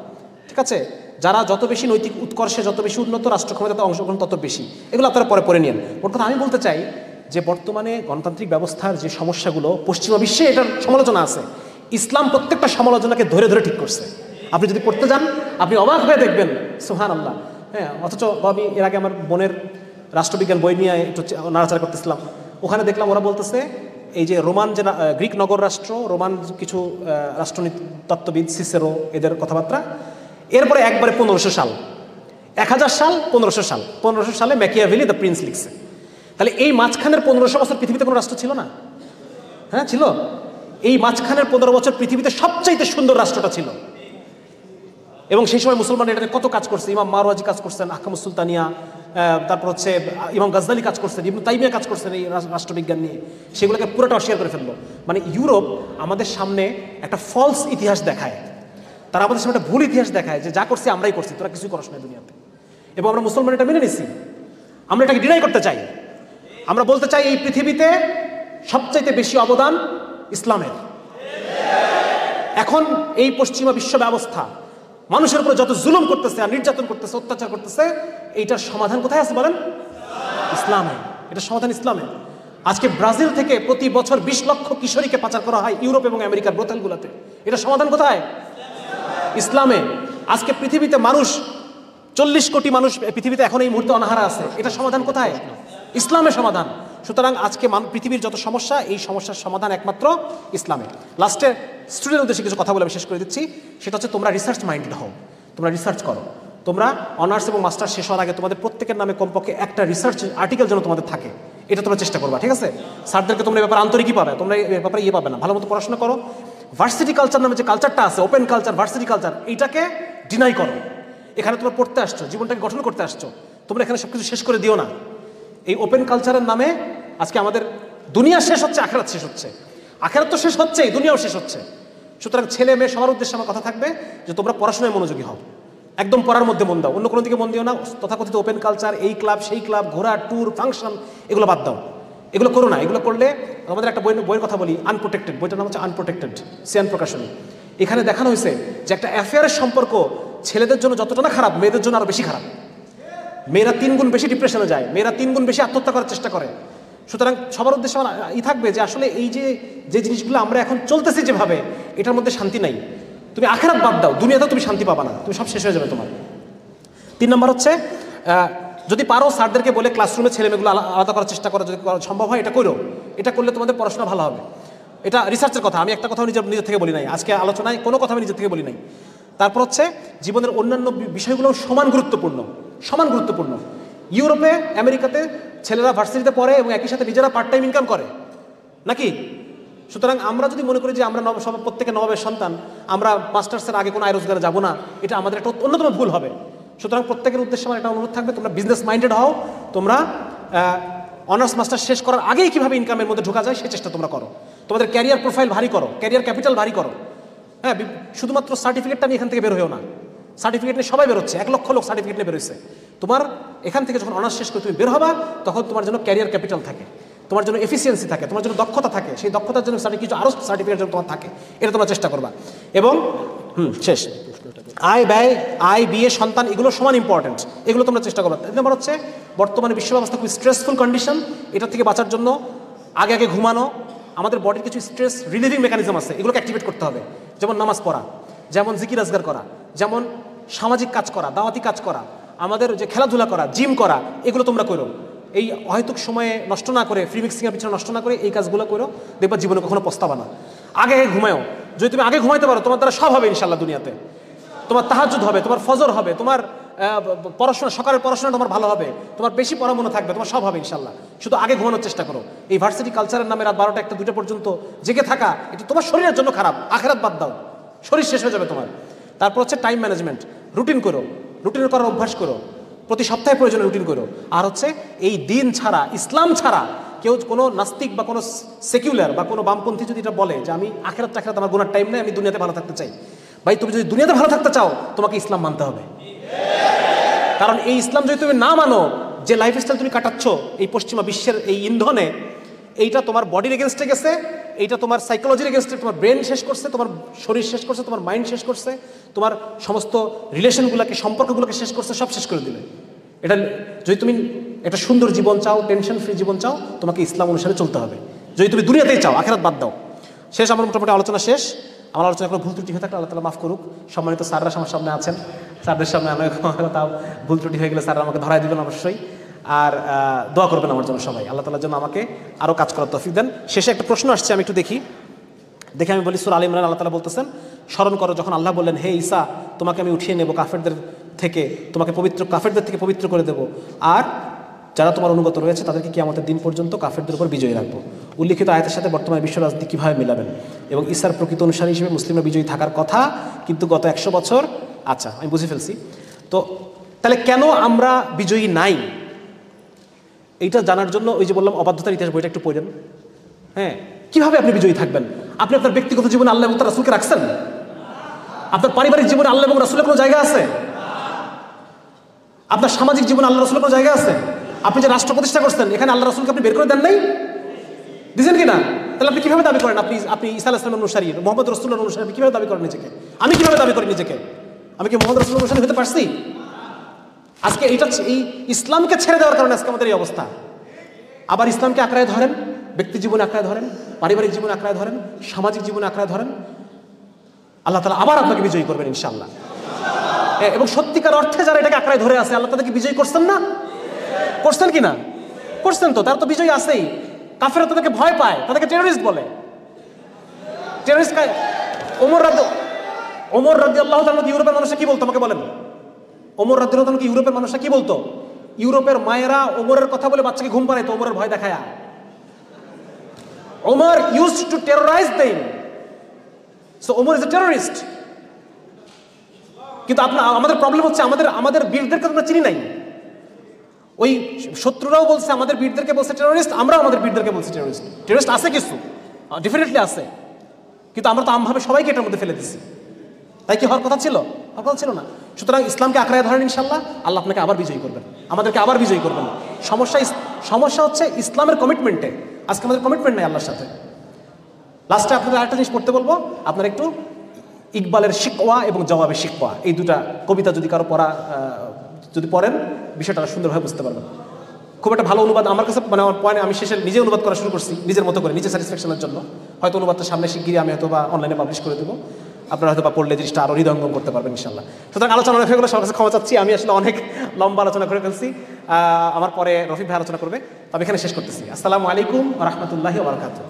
ঠিক আছে। যারা যত বেশি নৈতিক উৎকর্ষে, যত বেশি উন্নত, রাষ্ট্র ক্ষমতাতে অংশগ্রহণ তত বেশি। এগুলো আপনারা পরে নিন। ওর কথা আমি বলতে চাই যে বর্তমানে গণতান্ত্রিক ব্যবস্থার যে সমস্যাগুলো, পশ্চিমা বিশ্বে এটার সমালোচনা আছে। ইসলাম প্রত্যেকটা সমালোচনাকে ধরে ধরে ঠিক করছে। আপনি যদি পড়তে যান, আপনি অবাক হয়ে দেখবেন, সুবহানাল্লাহ। হ্যাঁ, অথচ আমি এর আগে আমার বোনের রাষ্ট্রবিজ্ঞান বই নিয়ে একটু নাড়াচাড়া করতেছিলাম। ওখানে দেখলাম ওরা বলতেছে এই যে রোমান, যে গ্রিক নগর রাষ্ট্র, রোমান কিছু রাষ্ট্রনীতি তত্ত্ববিদ, সিসেরো, এদের কথাবার্তা, এরপরে একবারে 1500 সাল, 1000 সাল, 1500 সালে ম্যাকিয়াভেলি দ্য প্রিন্স লিখছে। তাহলে এই মাঝখানের 1500 বছর পৃথিবীতে কোনো রাষ্ট্র ছিল না? হ্যাঁ, ছিল। এই মাঝখানের 15 বছর পৃথিবীতে সবচাইতে সুন্দর রাষ্ট্রটা ছিল। এবং সেই সময় মুসলমান এটাতে কত কাজ করছে। ইমাম মারওয়াজি কাজ করছেন আহকামুস সুলতানিয়া, তারপর হচ্ছে ইমাম গাজদালি কাজ করছেন, ইবনে তাইমিয়া কাজ করছেন এই রাষ্ট্রবিজ্ঞান নিয়ে। সেগুলোকে পুরোটা অস্বীকার করে ফেললো। মানে ইউরোপ আমাদের সামনে একটা ফলস ইতিহাস দেখায়, তারা আমাদের সামনে একটা ভুল ইতিহাস দেখায় যে যা করছি আমরাই করছি, তোরা কিছুই করছ না দুনিয়াতে। এবং আমরা মুসলমান এটা মেনে নিছি, আমরা এটাকে ডিনাই করতে চাই। আমরা বলতে চাই এই পৃথিবীতে সবচাইতে বেশি অবদান ইসলামের। এখন এই পশ্চিমা বিশ্ব ব্যবস্থা মানুষের উপরে যত জুলুম করতেছে, আর নির্যাতন করতেছে, অত্যাচার করতেছে, এইটার সমাধান কোথায় আছে বলেন? ইসলামে। এটা সমাধান ইসলামে। আজকে ব্রাজিল থেকে প্রতি বছর 20 লক্ষ কিশোরীকে পাচার করা হয় ইউরোপ এবং আমেরিকার ব্রোথেলগুলোতে। এটা সমাধান কোথায়? ইসলামে। আজকে পৃথিবীতে মানুষ 40 কোটি মানুষ পৃথিবীতে এখন এই মুহূর্তে অনাহারা আছে। এটা সমাধান কোথায়? ইসলামের সমাধান। সুতরাং আজকে পৃথিবীর যত সমস্যা, এই সমস্যার সমাধান একমাত্র ইসলামে। লাস্টে স্টুডেন্ট উদ্দেশ্যে কিছু কথা বলে আমি শেষ করে দিচ্ছি। সেটা হচ্ছে, তোমরা রিসার্চ মাইন্ডেড হও, তোমরা রিসার্চ করো। তোমরা অনার্স এবং মাস্টার্স শেষ হওয়ার আগে তোমাদের প্রত্যেকের নামে কমপক্ষে একটা রিসার্চ আর্টিকেল যেন তোমাদের থাকে, এটা তোমরা চেষ্টা করবা, ঠিক আছে। স্যারদেরকে তোমরা এই ব্যাপারে আন্তরিকই পাবে, তোমরা এই ব্যাপারে পাবে না। ভালো মতো পড়াশোনা করো। ভার্সিটি কালচার নামে যে কালচারটা আছে, ওপেন কালচার, ভার্সিটি কালচার, এইটাকে ডিনাই করো। এখানে তোমরা পড়তে আসছো, জীবনটাকে গঠন করতে আসছো, তোমরা এখানে সব কিছু শেষ করে দিও না। এই ওপেন কালচারের নামে আজকে আমাদের দুনিয়া শেষ হচ্ছে, আখেরাত শেষ হচ্ছে। আখেরাত তো শেষ হচ্ছেই, দুনিয়াও শেষ হচ্ছে। সুতরাং ছেলে মেয়ে সবার উদ্দেশ্যে আমার কথা থাকবে যে তোমরা পড়াশোনায় মনোযোগী হও, একদম পড়ার মধ্যে মন দাও, অন্য কোনো দিকে মন দিও না। তথাকথিত ওপেন কালচার, এই ক্লাব সেই ক্লাব, ঘোরা, ট্যুর, ফাংশন, এগুলো বাদ দাও, এগুলো করো না। এগুলো করলে আমাদের একটা বইয়ের কথা বলি, আনপ্রোটেক্টেড, বইটার নাম হচ্ছে আনপ্রোটেক্টেড, সিয়ান প্রকাশনী। এখানে দেখানো হয়েছে যে একটা অ্যাফেয়ারের সম্পর্ক ছেলেদের জন্য যতটা না খারাপ, মেয়েদের জন্য আরও বেশি খারাপ। মেয়েরা 3 গুণ বেশি ডিপ্রেশনে যায়, মেয়েরা 3 গুণ বেশি আত্মহত্যা করার চেষ্টা করে। সুতরাং সবার উদ্দেশ্যে আমার থাকবে যে আসলে এই যে জিনিসগুলো আমরা এখন চলতেছি যেভাবে, এটার মধ্যে শান্তি নাই। তুমি আখেরাত বাদ দাও, দুনিয়াতেও তুমি শান্তি পাবা না, তুমি সব শেষ হয়ে যাবে তোমার। 3 নম্বর হচ্ছে, যদি পারো স্যারদেরকে বলে ক্লাসরুমে ছেলেমেয়েগুলো আলাদা করার চেষ্টা করো, যদি সম্ভব হয় এটা করো। এটা করলে তোমাদের পড়াশোনা ভালো হবে। এটা রিসার্চের কথা, আমি একটা কথাও নিজের থেকে বলি নাই, আজকে আলোচনায় কোনো কথা আমি নিজের থেকে বলি নাই। তারপর হচ্ছে, জীবনের অন্যান্য বিষয়গুলো সমান গুরুত্বপূর্ণ। ইউরোপে, আমেরিকাতে ছেলেরা ভার্সিটিতে পড়ে এবং একই সাথে নিজেরা পার্ট টাইম ইনকাম করে নাকি? সুতরাং আমরা যদি মনে করি যে আমরা প্রত্যেকে নবাবের সন্তান, আমরা মাস্টার্সের আগে কোনো আয় রোজগারে যাবো না, এটা আমাদের একটা অন্যতম ভুল হবে। সুতরাং প্রত্যেকের উদ্দেশ্যে আমার একটা অনুরোধ থাকবে, তোমরা বিজনেস মাইন্ডেড হও। তোমরা অনার্স মাস্টার্স শেষ করার আগেই কীভাবে ইনকামের মধ্যে ঢোকা যায় সেই চেষ্টা তোমরা করো। তোমাদের ক্যারিয়ার প্রোফাইল ভারী করো, ক্যারিয়ার ক্যাপিটাল ভারী করো। হ্যাঁ, শুধুমাত্র সার্টিফিকেটটা নিয়ে এখান থেকে বের হয়েও না। সার্টিফিকেট নিয়ে সবাই বেরোচ্ছে, 1 লক্ষ লোক সার্টিফিকেট নিয়ে বেরোচ্ছে। তোমার এখান থেকে যখন অনার্স শেষ করে তুমি বের হবা, তখন তোমার জন্য ক্যারিয়ার ক্যাপিটাল থাকে, তোমার জন্য এফিসিয়েন্সি থাকে, তোমার জন্য দক্ষতা থাকে। সেই দক্ষতার জন্য কিছু আরও সার্টিফিকেট যেন তোমার থাকে, এটা তোমরা চেষ্টা করবা। এবং শেষ, আয় ব্যয়, আয় বিয়ে, সন্তান, এগুলো সমান ইম্পর্টেন্ট, এগুলো তোমরা চেষ্টা করবা। 3 নম্বর হচ্ছে, বর্তমানে বিশ্ব ব্যবস্থা খুব স্ট্রেসফুল কন্ডিশন, এটা থেকে বাঁচার জন্য আগে ঘুমানো। আমাদের বডির কিছু স্ট্রেস রিলিভিং মেকানিজম আছে, এগুলোকে অ্যাক্টিভেট করতে হবে। যেমন নামাজ পড়া, যেমন জিকির আজগার করা, যেমন সামাজিক কাজ করা, দাওয়াতি কাজ করা, আমাদের যে খেলাধুলা করা, জিম করা, এগুলো তোমরা করো। এই অহেতুক সময়ে নষ্ট না করে, ফ্রি মিক্সিংয়ের পিছনে নষ্ট না করে এই কাজগুলো করো, দেখবা জীবনে কখনো পস্তাবা না। আগে ঘুমায়ও, যদি তুমি আগে ঘুমাইতে পারো তোমার দ্বারা সব হবে ইনশাল্লাহ দুনিয়াতে। তোমার তাহাজ্জুদ হবে, তোমার ফজর হবে, তোমার পড়াশোনা, সকালের পড়াশোনা তোমার ভালো হবে, তোমার বেশি পড়া মনে থাকবে, তোমার সব হবে ইনশাল্লাহ। শুধু আগে ঘুমানোর চেষ্টা করো। এই ভার্সিটি কালচারের নামে রাত 12টা 1টা 2টা পর্যন্ত জেগে থাকা, এটা তোমার শরীরের জন্য খারাপ। আখেরাত বাদ দাও, শরীর শেষ হয়ে যাবে তোমার। তারপর হচ্ছে টাইম ম্যানেজমেন্ট, রুটিন করো, রুটিনের করার অভ্যাস করো, প্রতি সপ্তাহে প্রয়োজনে রুটিন করো। আর হচ্ছে এই দিন ছাড়া, ইসলাম ছাড়া কেউ কোনো নাস্তিক বা কোনো সেকুলার বা কোনো বামপন্থী যদি এটা বলে যে আমি আখেরাত টাখেরাত আমার গোনার টাইম নেই, আমি দুনিয়াতে ভালো থাকতে চাই, ভাই তুমি যদি দুনিয়াতে ভালো থাকতে চাও তোমাকে ইসলাম মানতে হবে। কারণ এই ইসলাম যদি তুমি না মানো, যে লাইফস্টাইল তুমি কাটাচ্ছ এই পশ্চিমা বিশ্বের এই ইন্ধনে, এইটা তোমার বডির এগেনস্টে গেছে, এইটা তোমার সাইকোলজির এগেনস্টে, তোমার ব্রেন শেষ করছে, তোমার শরীর শেষ করছে, তোমার মাইন্ড শেষ করছে, তোমার সমস্ত রিলেশনগুলোকে, সম্পর্কগুলোকে শেষ করছে, সব শেষ করে দিলে। এটা যদি তুমি একটা সুন্দর জীবন চাও, টেনশন ফ্রি জীবন চাও, তোমাকে ইসলাম অনুসারে চলতে হবে। যদি তুমি দুনিয়াতেই চাও, আখেরাত বাদ দাও। শেষ, আমার মোটামুটি আলোচনা শেষ। আমার আলোচনা কোনো ভুল ত্রুটি হয়ে থাকলে আল্লাহ তাআলা মাফ করুক। সম্মানিত স্যাররা আমার সামনে আছেন, স্যারদের সামনে আমি তাও ভুল ত্রুটি হয়ে গেলে স্যাররা আমাকে ধরাই দিবেন অবশ্যই। আর দোয়া করবেন আমার জন্য সবাই, আল্লাহ তাআলার জন্য আমাকে আরও কাজ করার তৌফিক দেন। শেষে একটা প্রশ্ন আসছে, আমি একটু দেখি। আমি বলি সূরা আলে ইমরান, আল্লাহ তাআলা বলতেছেন, স্মরণ করো যখন আল্লাহ বললেন, হে ঈসা তোমাকে আমি উঠিয়ে নেব কাফেরদের থেকে, তোমাকে কাফেরদের থেকে পবিত্র করে দেব, আর যারা তোমার অনুগত রয়েছে তাদেরকে কিয়ামতের দিন পর্যন্ত কাফেরদের উপর বিজয়ী রাখবো। উল্লিখিত আয়াতের সাথে বর্তমানে বিশ্ব রাজনীতি কীভাবে মিলাবেন? এবং ঈসার প্রকৃত অনুসারী হিসেবে মুসলিমরা বিজয়ী থাকার কথা, কিন্তু গত 100 বছর। আচ্ছা, আমি বুঝে ফেলছি। তো তাহলে কেন আমরা বিজয়ী নাই, এইটা জানার জন্য ওই যে বললাম অবাধ্যতার ইতিহাস বইটা একটু পড়েন। হ্যাঁ, কিভাবে আপনি বিজয়ী থাকবেন? আপনি আপনার ব্যক্তিগত জীবনে আল্লাহ এবং তার রাসূলকে রাখছেন? আপনার পারিবারিক জীবনে আল্লাহ এবং রাসূলের কোনো জায়গা আছে? আপনার সামাজিক জীবনে আল্লাহ রাসূলের কোনো জায়গা আছে? আপনি যে রাষ্ট্র প্রতিষ্ঠা করছেন, এখানে আল্লাহ রাসূলকে আপনি বের করে দেন নাই? দিয়েছেন কিনা? তাহলে আপনি কিভাবে দাবি করেন আপনি ঈসা আলাইহিস সালামের অনুসারী, মুহাম্মদ রাসূলুল্লাহর অনুসারী? আপনি কিভাবে দাবি করেন নিজেকে? আমি কিভাবে দাবি করি নিজেকে? আমি কি মুহাম্মদ রাসূলুল্লাহর অনুসারী হতে পারছি? আজকে এই ইসলামকে ছেড়ে দেওয়ার কারণে আজকে আমাদের এই অবস্থা। আবার ইসলামকে আঁকড়ায় ধরেন, ব্যক্তি জীবনে আঁকড়ায় ধরেন, পারিবারিক জীবনে আঁকড়ায় ধরেন, সামাজিক জীবনে আঁকড়ায় ধরেন, আল্লাহ তাআলা আবার আপনাকে বিজয়ী করবেন ইনশাআল্লাহ। এবং সত্যিকার অর্থে যারা এটাকে আঁকড়ায় ধরে আছে, আল্লাহ তাদেরকে বিজয়ী করছেন না? করছেন কিনা? করছেন তো, তারা তো বিজয়ী আছেই। কাফেররা তাদেরকে ভয় পায়, তাদেরকে টেররিস্ট বলে। টেররিস্ট ওমর রাদিয়াল্লাহু তাআলা ইউরোপের মানুষরা কি বলতো আমাকে বলেন? ওমর রাদিয়াল্লাহু তাআলা ইউরোপের মানুষরা কি বলতো? ইউরোপের মায়েরা ওমরের কথা বলে বাচ্চাকে ঘুম পাড়াইতো ওমরের ভয় দেখায়া। Omar used to terrorize them, so Omar is a terrorist. কিন্তু আমাদের প্রবলেম হচ্ছে আমাদের বীরদেরকে আমরা চিনি নাই। ওই শত্রুরাও বলছে আমাদের বীরদেরকে বলছে টেররিস্ট, আমরাও আমাদের বীরদেরকে বলছি টেররিস্ট। টেররিস্ট আছে কিছু, ডেফিনেটলি আছে, কিন্তু আমরা তো আমভাবে সবাইকে এটার মধ্যে ফেলে দিচ্ছি। তাই কি হওয়ার কথা ছিল? হওয়ার কথা ছিল না। সুতরাং ইসলামকে আঁকড়ায় ধরেন, ইনশাল্লাহ আল্লাহ আপনাকে আবার বিজয়ী করবেন, আমাদেরকে আবার বিজয়ী করবেন। সমস্যা হচ্ছে ইসলামের কমিটমেন্টে। আজকে আমাদের কমিটমেন্ট নেই আল্লাহর সাথে। লাস্টে আপনাদের আরেকটা জিনিস পড়তে বলবো, আপনারা একটু ইকবালের শিকওয়া এবং জবাবে শিকওয়া, এই দুটা কবিতা যদি কারো যদি পড়েন, বিষয়টা সুন্দরভাবে বুঝতে পারবেন। খুব একটা ভালো অনুবাদ আমার কাছে, মানে আমার পয়েন্ট, আমি শেষে নিজে অনুবাদ করা শুরু করছি নিজের মতো করে, নিজের স্যাটিসফ্যাকশনের জন্য। হয়তো অনুবাদটা সামনে শিগগিরই আমি হয়তো বা অনলাইনে পাবলিশ করে দেবো, আপনারা হয়তো বা পড়লে জিনিসটা আরও হৃদয়ঙ্গম করতে পারবেন ইনশাল্লাহ। সুতরাং আলোচনা অনেক হয়ে গেলো, সবার কাছে ক্ষমা চাচ্ছি। আমি আসলে অনেক লম্বা আলোচনা করে ফেলছি, আমার পরে রফিক ভাই আলোচনা করবে। তবে এখানে শেষ করতেছি। আসসালামু আলাইকুম ওয়া রাহমাতুল্লাহি ওয়া বারাকাতুহু।